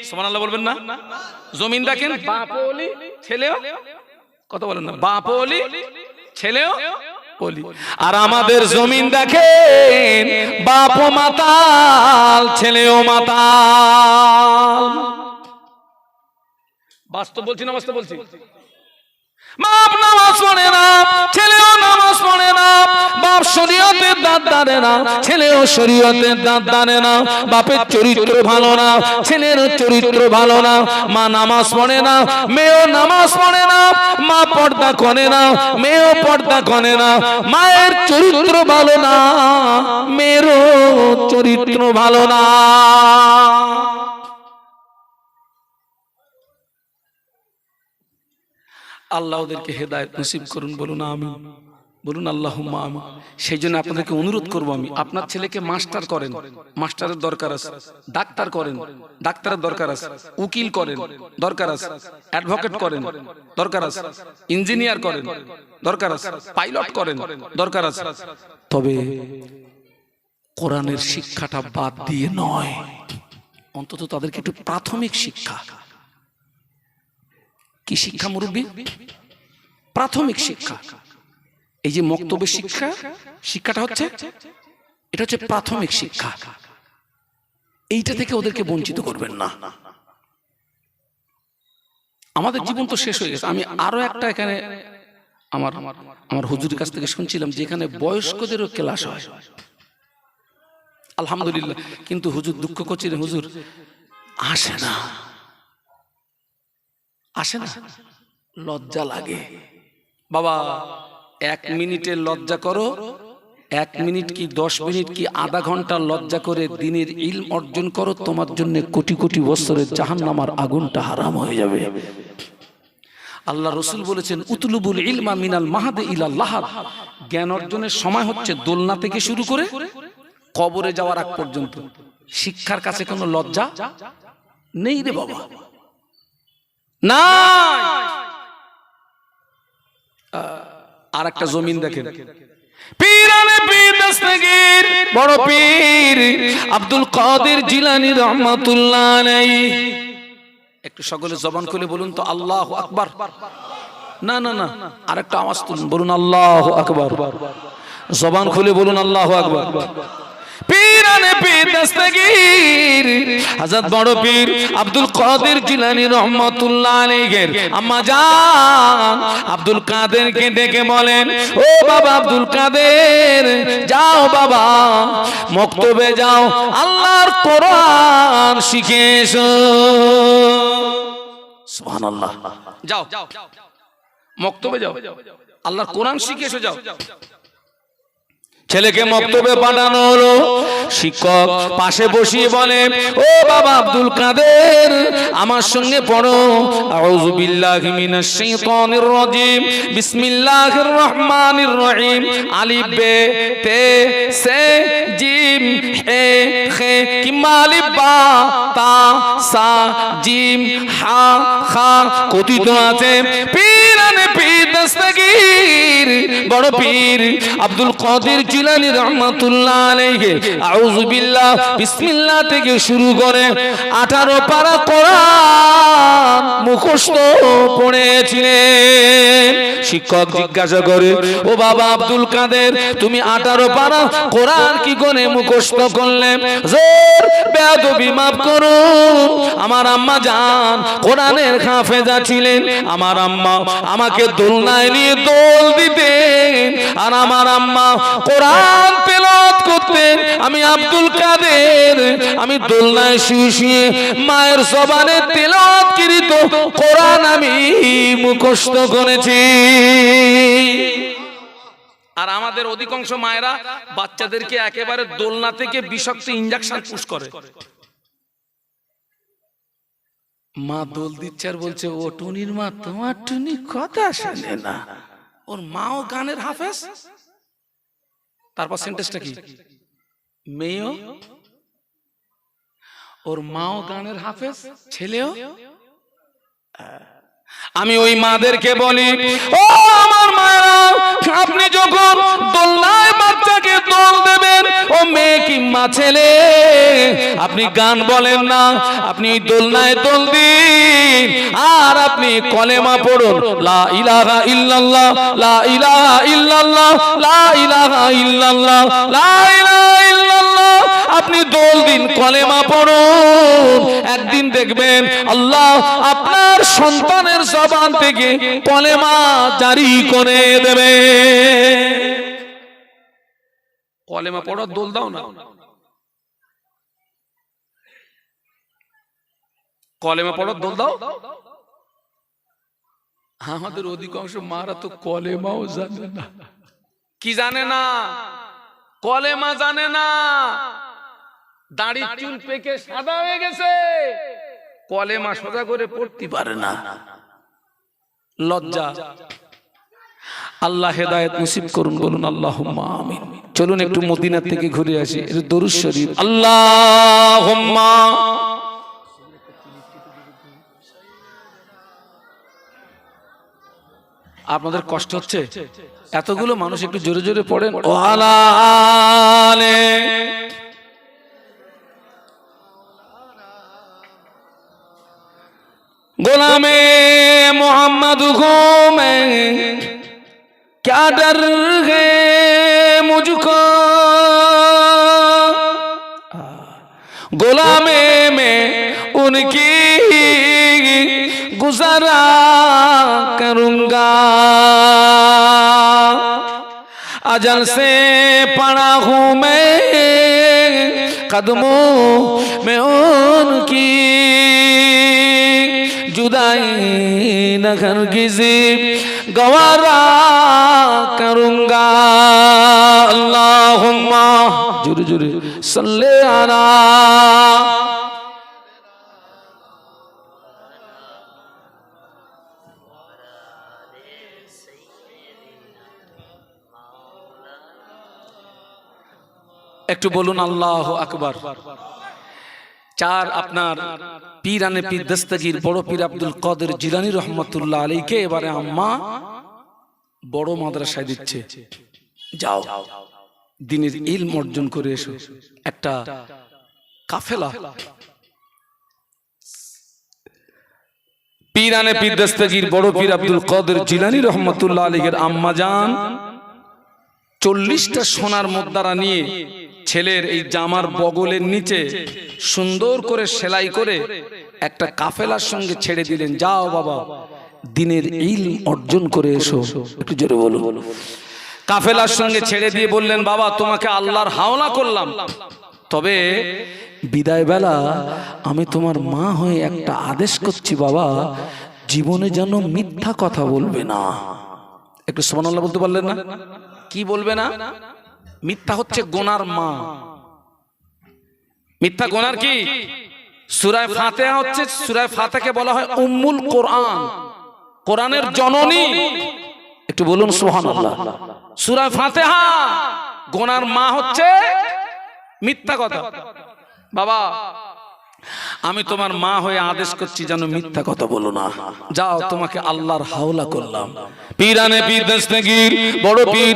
সুবহানাল্লাহ বলবেন না? জমিন দেখেন, বাপ ওলি ছেলেও, কথা বলেন না, বাপ ওলি ছেলেও ওলি। আর আমাদের জমিন দেখেন, বাপ মাতাল ছেলেও মাতাল। বাস্তব বলছি না বাস্তব বলছি? বাপ নামাজ পড়ে না, ছেলেও নামাজ পড়ে না। বাপ শরীয়তের দাঁত দাঁড়ে না, ছেলেও শরীয়তের দাঁত দাঁড়ে না। বাপের চরিত্র ভালো না, ছেলের চরিত্র ভালো না। মা নামাজ পড়ে না, মেয়েও নামাজ পড়ে না। মা পর্দা করে না, মেয়েও পর্দা করে না। মায়ের চরিত্র ভালো না, মেয়েরও চরিত্র ভালো না। আল্লাহ ওদেরকে হেদায়েত নসিব করুন, বলুন আমিন, বলুন আল্লাহুম্মা আমিন। সেই জন্য আপনাদেরকে অনুরোধ করবো আমি, আপনার ছেলেকে মাস্টার করেন, মাস্টারের দরকার আছে। ডাক্তার করেন, ডাক্তারের দরকার আছে। উকিল করেন, দরকার আছে। অ্যাডভোকেট করেন, দরকার আছে। ইঞ্জিনিয়ার করেন, দরকার আছে। পাইলট করেন, দরকার আছে। তবে কোরআনের শিক্ষাটা বাদ দিয়ে নয়, অন্তত তাদেরকে একটু প্রাথমিক শিক্ষা। কি শিক্ষা মুরব্বী? প্রাথমিক শিক্ষা। এই যে মক্তবের শিক্ষা, শিক্ষাটা হচ্ছে, এটা হচ্ছে প্রাথমিক শিক্ষা। এইটা থেকে ওদেরকে বঞ্চিত করবেন না। আমাদের জীবন তো শেষ হয়ে গেছে। আমি আরো একটা এখানে আমার হুজুরের কাছ থেকে শুনছিলাম যে এখানে বয়স্কদেরও ক্লাস হয়, আলহামদুলিল্লাহ। কিন্তু হুজুর দুঃখ করছিলেন, হুজুর আসে না, আসে না, লজ্জা লাগে। বাবা 1 মিনিটের লজ্জা করো, 1 মিনিট কি 10 মিনিট কি আধা ঘন্টা লজ্জা করে দিনের ইলম অর্জন করো, তোমার জন্য কোটি কোটি বছরের জাহান্নামের আগুনটা হারাম হয়ে যাবে। আল্লাহ রসুল বলেছেন, উতলুবুল ইলমা মিনাল মাহাদে ইলাল লাহাদ। জ্ঞান অর্জনের সময় হচ্ছে দোলনা থেকে শুরু করে কবরে যাওয়ার আগ পর্যন্ত। শিক্ষার কাছে কোনো লজ্জা নেই রে বাবা, না। আর একটা জমিন দেখেন, পীরানে পীর দস্তগীর বড় পীর আব্দুল কাদের জিলানী রহমাতুল্লাহ আলাইহি। একটু সকলে জবান খুলে বলুন তো আল্লাহু আকবার। না না না, আরেকটা আওয়াজ তুলুন, বলুন আল্লাহু আকবার। জবান খুলে বলুন আল্লাহু আকবার। পীরানে পীর দস্তগীর হযরত বড় পীর আব্দুল কাদের জিলানী রহমাতুল্লাহ আলাইহির আম্মা জান আব্দুল কাদেরকে ডেকে বলেন, ও বাবা আব্দুল কাদের, যাও বাবা মক্তবে যাও, আল্লাহর কোরআন শিখে এসো। সুবহানাল্লাহ। যাও মক্তবে যাও, আল্লাহর কোরআন শিখে এসো, যাও। ছেলেকে মক্তবে পাঠানো হলো। শিক্ষক পাশে বসিয়ে বলে, ও বাবা আব্দুল কাদের, আমার সঙ্গে পড়ো, আউযু বিল্লাহি মিনাশ শাইতানির রাজিম, বিসমিল্লাহির রহমানির রহিম, আলিফ বে তে সে জিম হে খে কিমা আলিফ বা তা সা জিম হা খা কথিত আছে। পীরানে পীর দস্তগীর বড় পীর আব্দুল কাদের জিলানী রহমাতুল্লাহ আলাইহি আউযু বিল্লাহ বিসমিল্লাহ থেকে শুরু করে 18 পারা কোরআন মুখস্থ পড়েছিলেন। শিক্ষক জিজ্ঞাসা করে, ও বাবা আব্দুল কাদের, তুমি 18 পারা কোরআন কি করে মুখস্থ করলে? জোর বেয়াদবি মাফ করো, আমার আম্মা জান কোরআনের হাফেজা ছিলেন। আমার আম্মা আমাকে দোলনায় নিয়ে দোল দিতেন, আর আমার আম্মা কোরআন তেলাওয়াত করতেন। আমি আব্দুল কাদের, আমি দোলনায় শুয়ে শুয়ে মায়ের জবানে তেলাওয়াতকৃত কোরআন আমি মুখস্থ করেছি। আর আমাদের অধিকাংশ মায়েরা বাচ্চাদেরকে একেবারে দোলনা থেকে বিষাক্ত ইনজেকশন পুশ করে। মা দোল দিচ্ছে আর বলছে, ও টুনির মা, তোমার টুনি কথা শোনে না, ওর মাও গানের হাফেজ। তারপর সেন্টেন্সটা কি? মেয়েও, ওর মাও গানের হাফেজ, ছেলেও। আমি ওই মাদেরকে বলি, ও আমার আমার মায়েরা, আপনি যখন দোলনায় বাচ্চাকে দোল দেবেন, ও মেয়ে কিংবা ছেলে, আপনি গান বলেন না, আপনি দোলনায় দোল দিন আর আপনি কলেমা পড়ুন, লা ইলাহা ইল্লাল্লাহ, লা ইলাহা ইল্লাল্লাহ, লা ইলাহা ইল্লাল্লাহ, লা ইলাহা ইল্লাল্লাহ। আপনি দোল দিন, কলেমা পড়ুন, একদিন দেখবেন আল্লাহ আপনার সন্তানের জবান থেকে কলেমা জারি করে দেবে। কলেমা পড়ার দোল দাও না, কলেমা পড়ার দোল দাও। আমাদের অধিকাংশ মারা তো কলেমাও জানে না। কি জানে না? কলেমা জানে না। দাড়ি চুল পেকে সাদা হয়ে গেছে, কলেমা সোজা করে পড়তে পারে না। লজ্জা। আল্লাহ হেদায়েত নসিব করুন, বলুন আল্লাহুম্মা আমিন। চলুন একটু মদিনা থেকে ঘুরে আসি, এটা দরুদ শরীফ। আল্লাহুম্মা। আপনাদের কষ্ট হচ্ছে? এতগুলো মানুষ একটু জোরে জোরে পড়েন। ওয়ালালে গোলামে मोहम्मद को मैं क्या डर है मुझको, गुलामे में उनकी गुजारा करूंगा, अजल से पड़ा हूँ मैं कदमों में उनकी, जुदाई न हरगिज़ गवारा करूंगा। अल्लाहुम्मा जुरे जुरे सल्ले अला। একটু বলুন আল্লাহু আকবার। চার, আপনার পীরানে পীর দস্তগীর বড় পীর আব্দুল কাদের জিলানী রহমাতুল্লাহ আলাইকে এবারে আম্মা বড় মাদ্রাসায় দিচ্ছে। যাও দ্বীনের ইলম অর্জন করে এসো। একটা কাফেলা পীরানে পীর দস্তগীর বড় পীর আব্দুল কাদের জিলানী রহমাতুল্লাহ আলাইহির আম্মা জান 40টা সোনার মুদ্রা নিয়ে ছেলের এই জামার বগলের নিচে সুন্দর করে সেলাই করে একটা কাফেলার সঙ্গে ছেড়ে দিলেন। যাও বাবা দ্বীনের ইলম অর্জন করে এসো। একটু জোরে বলুন। কাফেলার সঙ্গে ছেড়ে দিয়ে বললেন, বাবা তোমাকে আল্লাহর হাওলা করলাম, তবে বিদায় বেলা আমি তোমার মা হয়ে একটা আদেশ করছি বাবা, জীবনে যেন মিথ্যা কথা বলবে না। একটু সুবহানাল্লাহ বলতে পারলেন না? কি বলবে না? মিথ্যা হচ্ছে গুনার মা। মিথ্যা গুনার কি? সূরা ফাতিহা হচ্ছে, সূরা ফাতিহাকে বলা হয় উম্মুল কোরআন, কোরআনের জননী। একটু বলুন সুবহানাল্লাহ। সূরা ফাতিহা গুনার মা হচ্ছে মিথ্যা কথা। বাবা আমি তোমার মা হয়ে আদেশ করছি যেন মিথ্যা কথা বলো না। যাও তোমাকে আল্লাহর হাওলা করলাম। পীরানে পীর দস্তগীর বড় পীর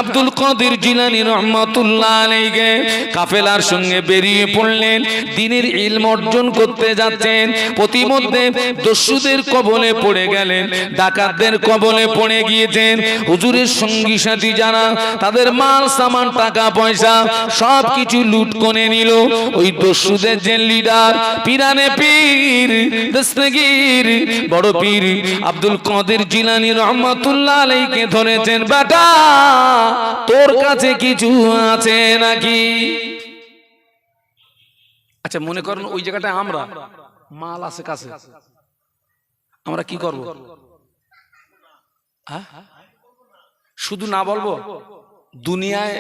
আব্দুল কাদের জিলানী রহমাতুল্লাহ আলাইহি কাফেলার সঙ্গে বেরিয়ে পড়লেন, দ্বীনের ইলম অর্জন করতে যাচ্ছেন। প্রতিমধ্যে দস্যুদের কবলে পড়ে গেলেন, ডাকাতদের কবলে পড়ে গিয়েছেন। হুজুরের সঙ্গী সাথী যারা, তাদের মাল সামান টাকা পয়সা সব কিছু লুট করে নিল। ওই দস্যুদের যে লিডার পীরানে পীর দস্তগীর বড় পীর আব্দুল কাদের জিলানী রহমাতুল্লাহ আলাইহিকে ধরেছেন, বেটা তোর কাছে কিছু আছে নাকি? আচ্ছা মনে করেন ওই জায়গাটায় আমরা মাল আছে কাছে, আমরা কি করব? শুধু না বলবো দুনিয়ায়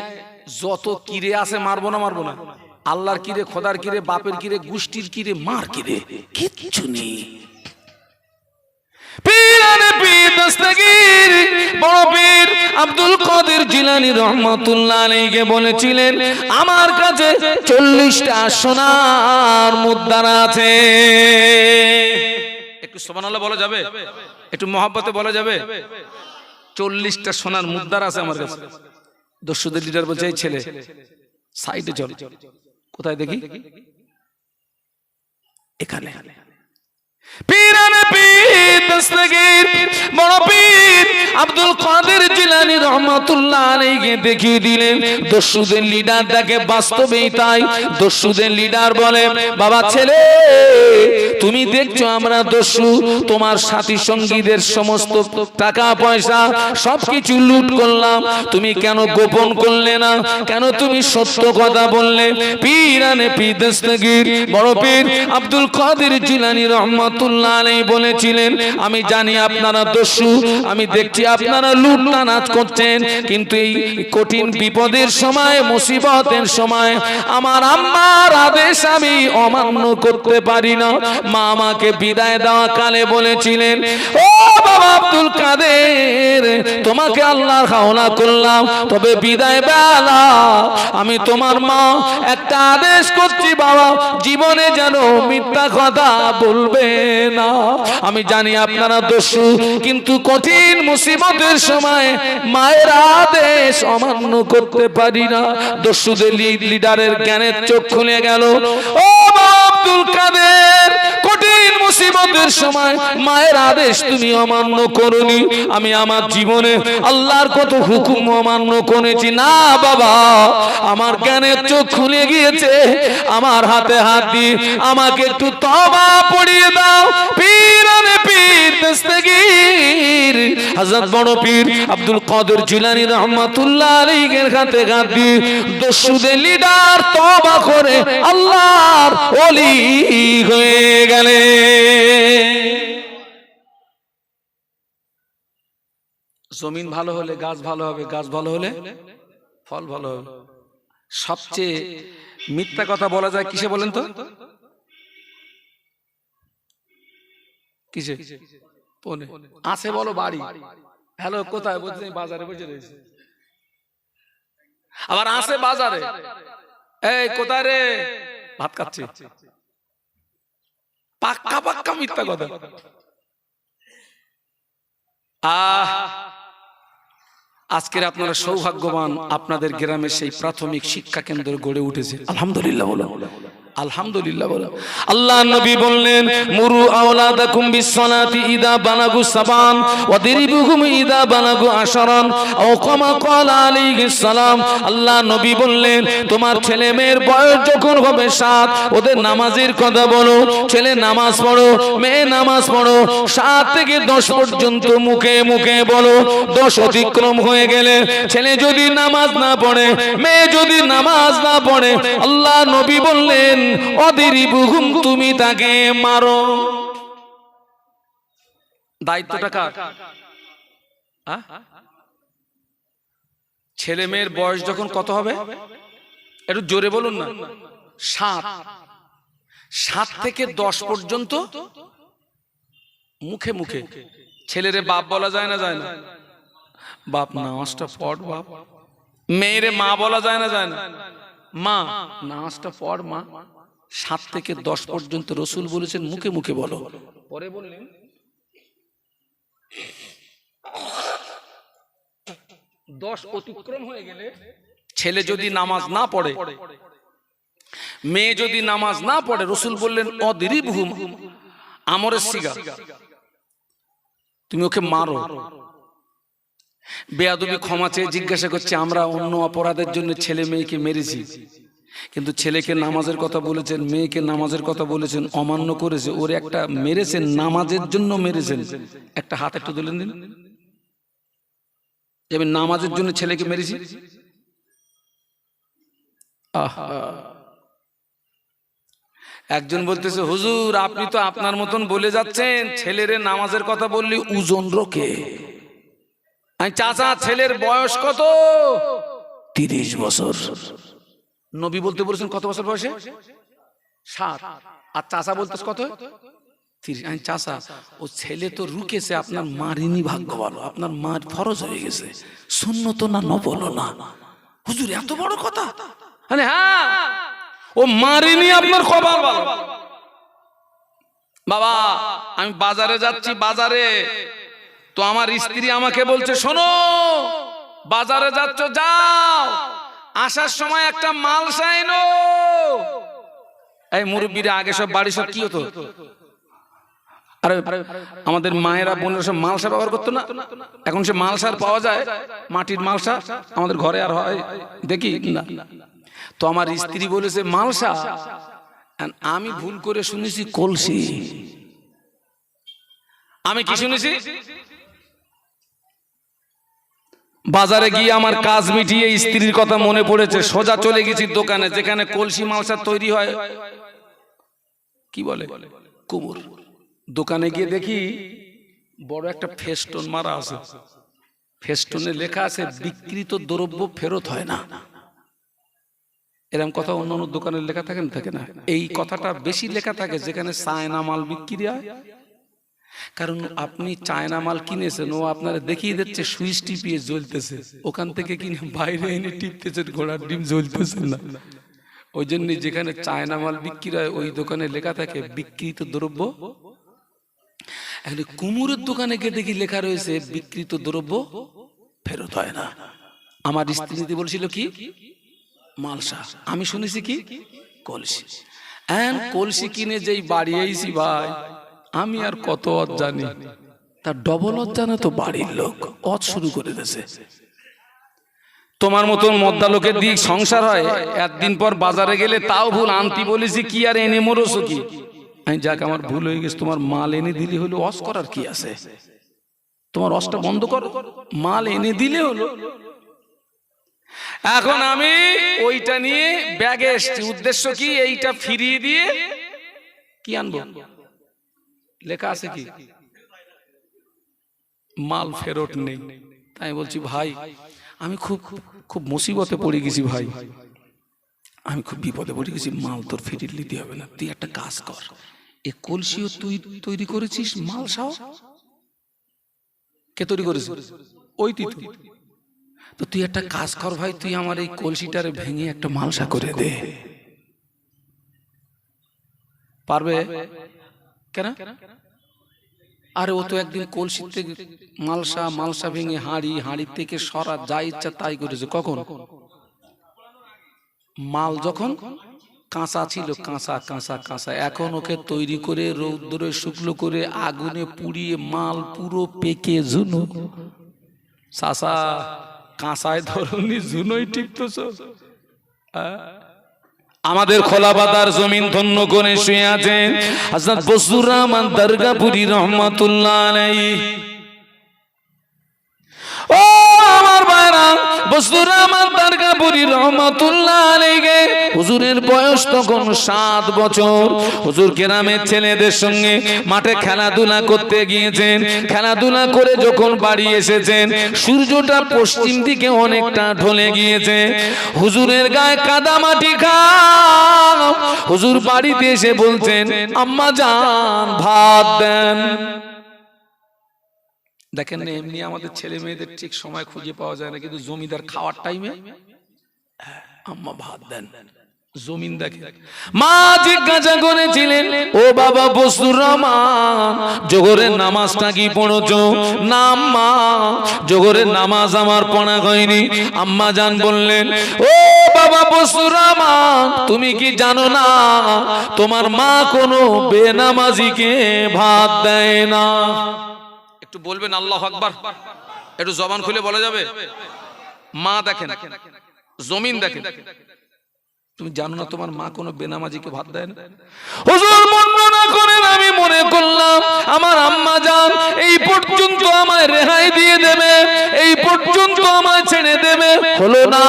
যত কিরে আছে মারবো না? মারবো না? আল্লাহর কিরে, খোদার কিরে, বাপের কিরে, গোষ্ঠীর কিরে, মার কিরে, কিচ্ছু নেই। পীরানে পীর দস্তগীর বড় পীর আব্দুল কাদের জিলানী রহমাতুল্লাহ আলাইহি বলেছিলেন, আমার কাছে 40টা সোনার মুদ্রা আছে। একটু সুবহানাল্লাহ বলা যাবে? একটু মহব্বতে বলা যাবে? 40টা সোনার মুদ্রা আছে আমার কাছে। দস্যুদের লিডার বলছে, এই ছেলে সাইডে চল। কোথায় দেখি? এখানে। পীরানে পীর দস্তগীর বড় পীর আব্দুল কাদের জিলানী রহমাতুল্লাহ আলাইহি দেখিয়ে দিলেন দস্যুদের লিডার দেখে বাস্তবেই তাই। দস্যুদের লিডার বলে, বাবা ছেলে, তুমি দেখছো আমরা দস্যু, তোমার সাথী সঙ্গীদের সমস্ত টাকা পয়সা সবকিছু লুট করলাম, তুমি কেন গোপন করলে না? কেন তুমি সত্য কথা বললে? পীরানে পীর দস্তগীর বড় পীর আব্দুল কাদের জিলানী রহমাতুল্লাহ বলেছিলেন, আমি জানি আপনারা দস্যু, আমি দেখছি আপনারা লুটনাজ করছেন, কিন্তু এই কঠিন বিপদের সময়, মুসিবতের সময় আমার আম্মার আদেশ আমি অমান্য করতে পারি না। মা আমাকে বিদায় দেওয়া কালে বলেছিলেন, ও বাবা আব্দুল কাদের, তোমাকে আল্লাহর হাওলা করলাম, তবে বিদায় বেলা আমি তোমার মা একটা আদেশ করছি বাবা, জীবনে যেন মিথ্যা কথা বলবে না। আমি জানি আপনারা দস্যু, কিন্তু কঠিন মুসিবতের সময় মায়ের আদেশ অমান্য করতে পারি না। দস্যুদের লিডারের জ্ঞানের চোখ খুলে গেল। ও আব্দুল কাদের, কঠিন মুসিবতের সময় মায়ের আদেশ তুমি অমান্য করনি, আমি আমার জীবনে আল্লাহর কত হুকুম অমান্য করেছি। না বাবা, আমার জ্ঞানের চোখ খুলে গিয়েছে, আমার হাতে হাত দিয়ে আমাকে একটু তওবা পড়িয়ে দাও। পীরানে পীর দস্তগীর হযরত বড় পীর আব্দুল কাদের জিলানী রহমাতুল্লাহ আলাইহির হাতে হাত দিয়ে দস্যুদের লিডার তওবা করে আল্লাহর ওলি হয়ে গেলেন। জমিন ভালো হলে গাছ ভালো হবে, গাছ ভালো হলে ফল ভালো হবে। সবচেয়ে মিথ্যা কথা বলা যায় কিসে বলেন তো? কিসে? পনে আছে বলো বাড়ি। হ্যালো, কোথায়? বলছি বাজারে বসে রয়েছে। আবার আছে বাজারে, এই কোথায় রে? ভাত খাচ্ছি। পাক্কা পাক্কা মিথ্যা কথা। আজকের আপনারা সৌভাগ্যবান, আপনাদের গ্রামে সেই প্রাথমিক শিক্ষা কেন্দ্র গড়ে উঠেছে। আলহামদুলিল্লাহ বলো, আলহামদুলিল্লাহ বলো। আল্লাহ নবী বললেন, মুরু আওলাদাকুম বিসসালাতি ইদা বালাগু সাবান ওয়াদরিবুহুম ইদা বালাগু আশারান আও কামা ক্বালা আলাইহিস সালাম। আল্লাহ নবী বললেন, তোমার ছেলে মেয়ের বয়স যখন হবে 7, ওদের নামাজের কথা বলো। ছেলে নামাজ পড়ো, মেয়ে নামাজ পড়ো, 7 থেকে 10 পর্যন্ত মুখে মুখে বলো। 10 অতিক্রম হয়ে গেলে ছেলে যদি নামাজ না পড়ে, মেয়ে যদি নামাজ না পড়ে, আল্লাহ নবী বললেন, অদিরিবুহুম, তুমি তাকে মারো। দায়িত্বটা কার? ছেলে মেয়ের বয়স যখন কত হবে একটু জোরে বলুন না। 7 থেকে 10 পর্যন্ত মুখে মুখে। ছেলেরে বাপ বলা যায় না যায় না? বাপ নামাজটা পড় বাপ। মেয়েরে মা বলা যায় না যায় না? মা নামাজটা পড় মা। 7 থেকে 10 পর্যন্ত রসুল বলেছেন মুখে মুখে বলো। পরে বললেন 10 অতিক্রম হয়ে গেলে ছেলে যদি নামাজ না পড়ে, মেয়ে যদি নামাজ না পড়ে, রসুল বললেন অদিরিবহুম, আমরের সিগা, তুমি ওকে মারো। বেয়াদবি ক্ষমা চেয়ে জিজ্ঞাসা করছে, আমরা অন্য অপরাধের জন্য ছেলে মেয়েকে মেরেছি, কিন্তু ছেলেকে নামাজের কথা বলেছেন, মেয়েকে নামাজের কথা বলেছেন, অমান্য করেছে, ওর একটা মেরেছেন, নামাজের জন্য মেরেছেন। একটা হাত একটু তুলে দিন। আমি নামাজের জন্য ছেলেকে মেরেছি। একজন বলতেছে, হুজুর আপনি তো আপনার মতন বলে যাচ্ছেন, ছেলেরে নামাজের কথা বললে ওজন রোকে। আমি চাচা, ছেলের বয়স কত? 30 বছর। নবী বলতে বলেছেন কত বছর বয়সে? 7। আর চাচা বলতেছে কত? 30। আমি চাচা, ও ছেলে তো রুকেছে, আপনার মারিনি, ভাগ্য ভালো, আপনার মার ফরজ হয়ে গেছে, সুন্নত না নফল না। হুজুর এত বড় কথা? হ্যাঁ, ও মারিনি, আপনার কপাল ভালো। বাবা আমি বাজারে যাচ্ছি, বাজারে তো আমার স্ত্রী আমাকে বলছে, শোনো, বাজারে যাচ্ছ যাও, আসার সময় একটা মালসা এনো। এই মুরব্বীরা আগে সব বাড়ি সব কি হতো, আরে আমাদের মায়েরা বোনেরা সব মালসা ব্যবহার করতো না। এখন সে মালসার পাওয়া যায়, মাটির মালসা আমাদের ঘরে আর হয় দেখি না। তো আমার স্ত্রী বলেছে মালসা, আমি ভুল করে শুনেছি কলসি। আমি কি শুনেছি? বাজারে গিয়ে আমার কাজ মিটিয়ে স্ত্রীর কথা মনে পড়েছে, সোজা চলে গেছি দোকানে যেখানে কলসি মালসা তৈরি হয়, কি বলে কুমুর। দোকানে গিয়ে দেখি বড় একটা ফেস্টুন মারা আছে, ফেস্টুনে লেখা আছে বিক্রিত দ্রব্য ফেরত হয় না। এরকম কথা অন্য অন্য দোকানে লেখা থাকে না, থাকে না? এই কথাটা বেশি লেখা থাকে যেখানে চায়না মাল বিক্রি হয়। কারণ আপনি চায়না মাল কিনেছেন, ও আপনারা দেখিয়ে দিচ্ছে সুইচ টিপিয়ে জ্বলতেছে, ওখান থেকে কিনে বাইরে এনে টিপতেছেন, ঘোড়ার ডিম জ্বলতেছে না। ওই জন্য যেখানে চায়না মাল বিক্রি হয় ওই দোকানে লেখা থাকে বিক্রিত দ্রব্য। এখন কুমুরের দোকানে গিয়ে দেখি লেখা রয়েছে বিক্রিত দ্রব্য ফেরত হয় না। আমার স্ত্রী বলছিল কি মালসা, আমি শুনেছি কি কলসি। কলসি কিনে যেই বাড়ি আইছি ভাই, আমি আর কত অত জানি, তার ডবল অত জানে তো বাড়ির লোক অত শুরু করে দিয়েছে। তোমার মতন মদ্দা লোকের দিক সংসার হয়, একদিন পর বাজারে গেলে তাও ভুল আনতি বলেছি কি আর এনে মরছো কি। আমি যাক আমার ভুল হয়ে গেছে, তোমার মাল এনে দিলে হলো, অস করার কি আছে, তোমার অসটা বন্ধ করো, মাল এনে দিলে হলো। এখন আমি ওইটা নিয়ে ব্যাগে এসছি, উদ্দেশ্য কি এইটা ফিরিয়ে দিয়ে কি আনবো, লেখা আছে কি মাল ফেরত নেই। তাই বলছি ভাই আমি খুব খুব মুসিবতে পড়ে গেছি ভাই, আমি খুব বিপদে পড়ে গেছি, মাল তোর ফিরিয়ে নিতে হবে না, তুই একটা কাজ কর, এ কলসিও তুই তৈরি করেছিস, মাল সাও কে তৈরি করেছিস, ওই তুই, তো তুই একটা কাজ কর ভাই, তুই আমার এই কলসিটারে ভেঙে একটা মালসা করে দে। পারবে কেন? আরে ও তো একদিন কলসি থেকে মালসা ভেঙে হাঁড়ি থেকে সরা যা ইচ্ছা তাই করেছে। কখন? মাল যখন কাঁচা ছিল, কাঁচা। এখন ওকে তৈরি করে রৌদ্রে শুকনো করে আগুনে পুড়িয়ে মাল পুরো পেকে জুনো। চাষা কাঁচায় ধরনি, জুনোই টিপতেছ। আমাদের খোলা বাদার জমিন ধন্য করে শুয়ে আছেন হযরত বসুর রহমান দরগাপুরি রহমাতুল্লাহ আলাইহি। ও আমার ভাইরা, বসুর রহমান দরগাপুরি রহমাতুল্লাহ আলাইহি হুজুরের বয়স তখন 7 বছর। হুজুর গ্রামের ছেলেদের সঙ্গে মাঠে খেলাধুলা করতে গিয়েছেন। খেলাধুলা করে যখন বাড়ি এসেছেন, সূর্যটা পশ্চিম দিকে অনেকটা ঢলে গিয়েছে। হুজুরের গায়ে কাদা মাটি খাও। হুজুর বাড়িতে এসে বলছেন, আম্মা জান ভাত দেন। দেখেন না, এমনি আমাদের ছেলে মেয়েদের ঠিক সময় খুঁজে পাওয়া যায় না, কিন্তু জমিদার খাওয়ার টাইমে আম্মা ভাত দেন। জমিন দেখে মা জিজ্ঞাসা করেছিলেন, ও বাবা বসুর রহমান, জোহরের নামাজটা কি পড়ছো? না আম্মা, জোহরের নামাজ আমার পড়া হয়নি। আম্মা জান বললেন, ও বাবা বসুর রহমান, তুমি কি জানো না তোমার মা কোনো বেনামাজিকে ভাত দেয় না? একটু বলবেন আল্লাহু আকবার, একটু জবান খুলে বলা যাবে? মা দেখেন, জমিন দেখেন, তুমি জানো না তোমার মা কোনো বেনামাজিকে ভাত দেয় না? হুজুর বর্ণনা করেন, আমি মনে করলাম আমার আম্মা জান এই পর্যন্ত আমায় রেহাই দিয়ে দেবে, এই পর্যন্ত আমায় ছেড়ে দেবে, হলো না।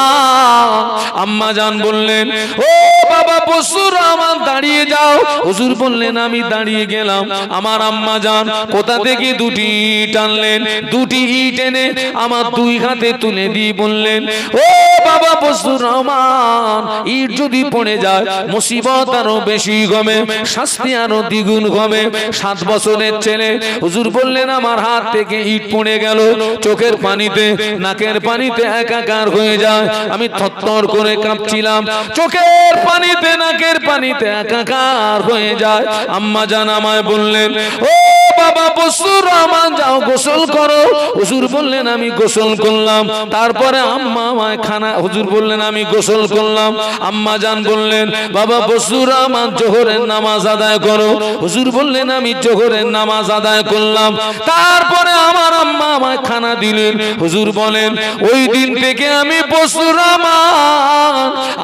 আম্মা জান বললেন, ও বাবা বসুর রহমান দাঁড়িয়ে যাও। হুজুর বললেন, আমি দাঁড়িয়ে গেলাম। আমার আম্মা জান কোথা থেকে 2টি ইট আনলেন, 2টি ইট এনে আমার 2 হাতে তুলে দিয়ে বললেন, ও বাবা বসুর রহমান, ইট যদি পড়ে যায় মুসিবত আরো বেশি হবে, শাস্তি আরো দ্বিগুণ হবে। 7 বছরের ছেলে। হুজুর বললেন, আমার হাত থেকে ইট পড়ে গেল, চোখের পানিতে নাকের পানিতে একাকার হয়ে যায়। আমি থরথর করে কাঁপছিলাম, চোখের পানিতে নাকের পানিতে একাকার হয়ে যায়। আম্মা জান আমায় বললেন, ও বাবা বসুর আমার যাও গোসল করো। হুজুর বললেন আমি গোসল করলাম। তারপরে আম্মা আমায় খানা, হুজুর বললেন আমি গোসল করলাম। আম্মা জান বললেন বাবা বসুর আমার জোহরের নামাজ আদায় করো। হুজুর বললেন আমি জোহরের নামাজ আদায় করলাম। তারপরে আমার আম্মা আমায় খানা দিলেন। হুজুর বলেন ওই দিন থেকে আমি বসুর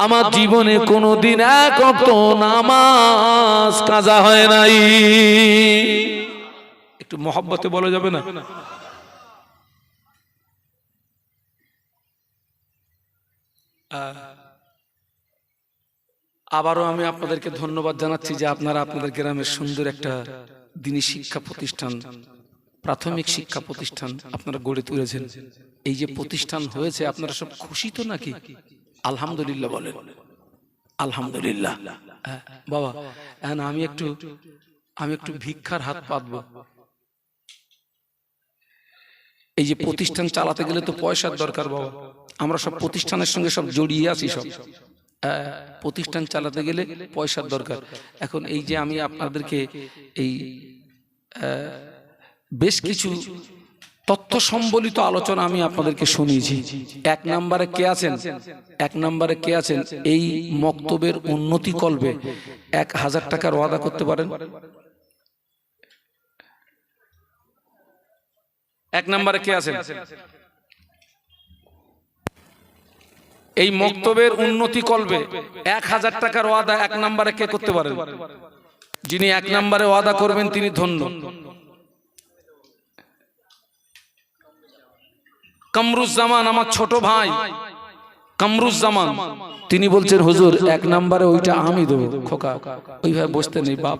আমার জীবনে কোনোদিন এক ওয়াক্ত নামাজ কাজা হয় নাই। একটু মহব্বতে বলা যাবে না? আবারও আমি আপনাদেরকে ধন্যবাদ জানাচ্ছি যে আপনারা আপনাদের গ্রামের সুন্দর একটা দিনী শিক্ষা প্রতিষ্ঠান, প্রাথমিক শিক্ষা প্রতিষ্ঠান আপনারা গড়ে তুলেছেন। এই যে প্রতিষ্ঠান হয়েছে আপনারা সব খুশি তো নাকি? আলহামদুলিল্লাহ বলেন। আলহামদুলিল্লাহ। বাবা আমি একটু ভিক্ষার হাত পাতবো। এই যে প্রতিষ্ঠান চালাতে গেলে তো পয়সার দরকার বাবা। আমরা সব প্রতিষ্ঠানের সঙ্গে সব জড়িয়ে আছি। সব প্রতিষ্ঠান চালাতে গেলে পয়সার দরকার। এখন এই যে আমি আপনাদেরকে এই বেশ কিছু তথ্য সম্বলিত আলোচনা আমি আপনাদেরকে শুনিয়েছি। এক নম্বরে কে আছেন এই মক্তবের উন্নতি কল্পে 1000 টাকার ওয়াদা করতে পারেন? এক নম্বরে কে আছেন? এই মক্তবের উন্নতি কল্পে 1000 টাকার ওয়াদা এক নম্বরে কে করতে পারেন? যিনি এক নম্বরে ওয়াদা করবেন তিনি ধন্য। কামরুজ্জামান আমার ছোট ভাই কামরুজ্জামান, তিনি বলছেন হুজুর এক নম্বরে ওইটা আমি দেবো। খোকা ওইভাবে বসতে নেই বাপ,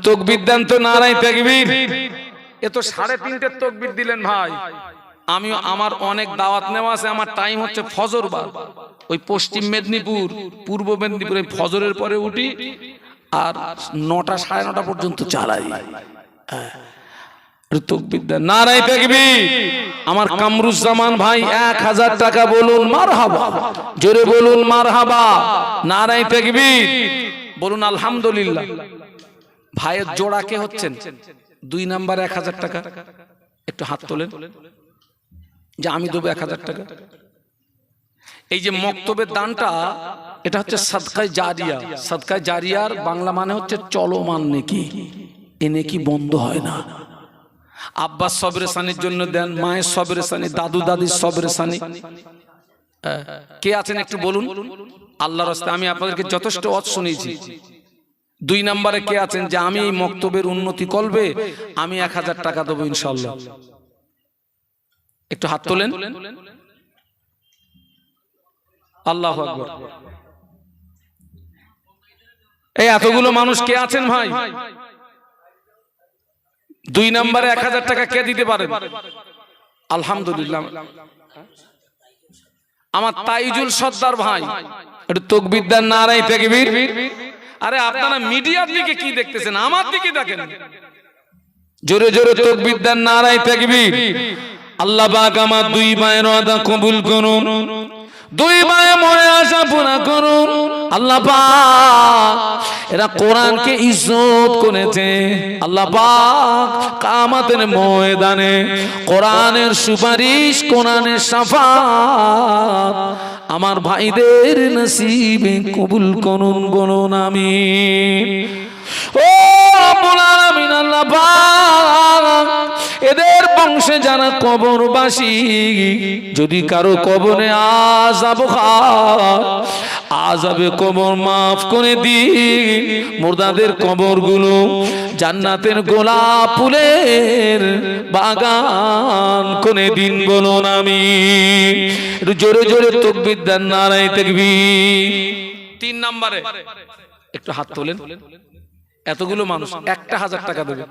তাকবীর দেন তো, নারায়ে তাকবীর। এ তো 3:30 তাকবীর দিলেন ভাই। আমিও আমার অনেক দাওয়াত নেওয়া আছে। আমার টাইম হচ্ছে ফজর বার। ওই পশ্চিম মেদিনীপুর, পূর্ব মেদিনীপুরে ফজরের পরে উঠি আর 9টা 9:30 পর্যন্ত চালাই। তাকবীর দেন, নারায়ে তাকবীর। আমার কামরুজ্জামান ভাই 1000 টাকা বলুন মারহাবা, জোরে বলুন মারহাবা, নারায়ে তাকবীর, বলুন আলহামদুলিল্লাহ। ভাইয়ের জোড়া কে হচ্ছেন? 2 নম্বরে 1000 টাকা। একটু হাত তোলেন যে আমি দেবো 1000 টাকা। এই যে মক্তবের দানটা, এটা হচ্ছে সাদকায়ে জারিয়া। সাদকায়ে জারিয়ার বাংলা মানে হচ্ছে চলমান নেকি। এ নেকি বন্ধ হয় না। আব্বাস সবরে সানির জন্য দেন, মায়ের সবরে সানি, দাদু দাদির সবরে সানি। কে আছেন একটু বলুন আল্লাহর রাস্তায়। আমি আপনাদেরকে যথেষ্ট ওয়াজ শুনিয়েছি। 2 নম্বরে কে আছেন যে আমি এই মক্তবের উন্নতি কল্পে আমি 1000 টাকা দেবো ইনশাআল্লাহ? একটু হাত তোলেন। আল্লাহু আকবার। এই এতগুলো মানুষ কে আছেন ভাই? 2 নম্বরে 1000 টাকা কে দিতে পারেন? আলহামদুলিল্লাহ। আমার তাইজুল সর্দার ভাই, একটু তাকবীর দেন, নারায়ে তাকবীর। আরে আপনারা মিডিয়ার দিকে কি দেখতেছেন? আমার দিকে দেখেন। জোরে জোরে তাকবীর দেন, নারায়ে তাকবীর। আল্লাহ পাক আমার 2 ভাইয়ের ওয়াদা কবুল করুন, 2 ভাইয়ের মনে আশা পুরা করুন। আল্লাহ পাক এরা কোরআনকে ইজ্জত করেছে। আল্লাহ পাক কিয়ামতের ময়দানে কোরআনের সুপারিশ, কোরআনের শাফাত আমার ভাইদের নসিবে কবুল করুন, বলুন আমিন। ও রব্বুল আলামিন, আল্লাহ পাক এদের বংশে যারা কবরবাসী, যদি কারো কবরে আযাব হয়, আযাবে কবর মাফ করে দিন। মুর্দাদের কবরগুলো জান্নাতের গোলাপ ফুলের বাগান করে দিন, বলুন আমিন। একটু জোরে জোরে তাকবীর দেন, নারায়ে তাকবীর। 3 নম্বরে একটু হাত তোলেন। এতগুলো মানুষ 1000 টাকা দেবে।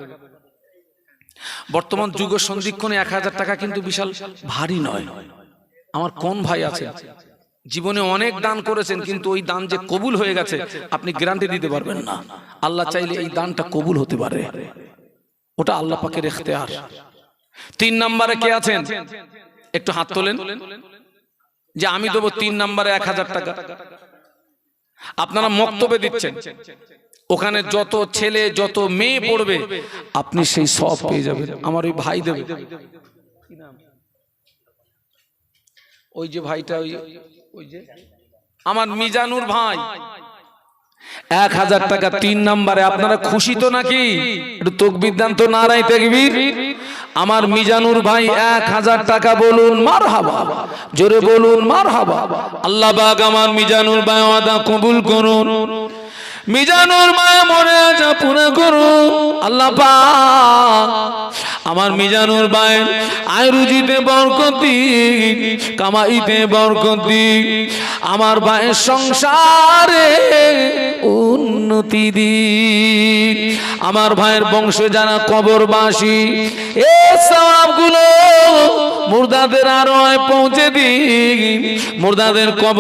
বর্তমান যুগ সন্ধিক্ষণে 1000 টাকা কিন্তু বিশাল ভারী নয়। আমার কোন ভাই আছে জীবনে অনেক দান করেছেন, কিন্তু ওই দান যে কবুল হয়ে গেছে আপনি গ্যারান্টি দিতে পারবেন না। আল্লাহ চাইলে এই দানটা কবুল হতে পারে, ওটা আল্লাহ পাকের ইখতিয়ার। 3 নম্বরে কে আছেন একটু হাত তোলেন যে আমি দেবো 3 নম্বরে 1000 টাকা। আপনারা মক্তবে দিচ্ছেন, ওখানে যত ছেলে যত মেয়ে পড়বে আপনি সেই সব পেয়ে যাবেন। আমার ওই ভাই দেবে, ওই যে ভাইটা, ওই যে আমার মিজানুর ভাই 1000 টাকা 3 নম্বরে। আপনারা খুশি তো নাকি? একটু তাকবীর দেন তো, নারায়ে তাকবীর। আমার মিজানুর ভাই 1000 টাকা বলুন মারহাবা, জোরে বলুন মারহাবা। আল্লাহ পাক আমার মিজানুর ভাই ওয়াদা কবুল করুন, মিজানুর মায়া মনে আছে পুরো করুন আল্লাহ পাক। আমার মিজানুর ভাই আয় রুজিতে বরকত দিন, কামাইতে বরকত দিন, আমার ভাইয়ের সংসারে উন্নতি দিন। আমার ভাইয়ের বংশে যারা কবরবাসী এই সওয়াবগুলো মুর্দাদের আরোয় পৌঁছে দিন, মুর্দাদের কবর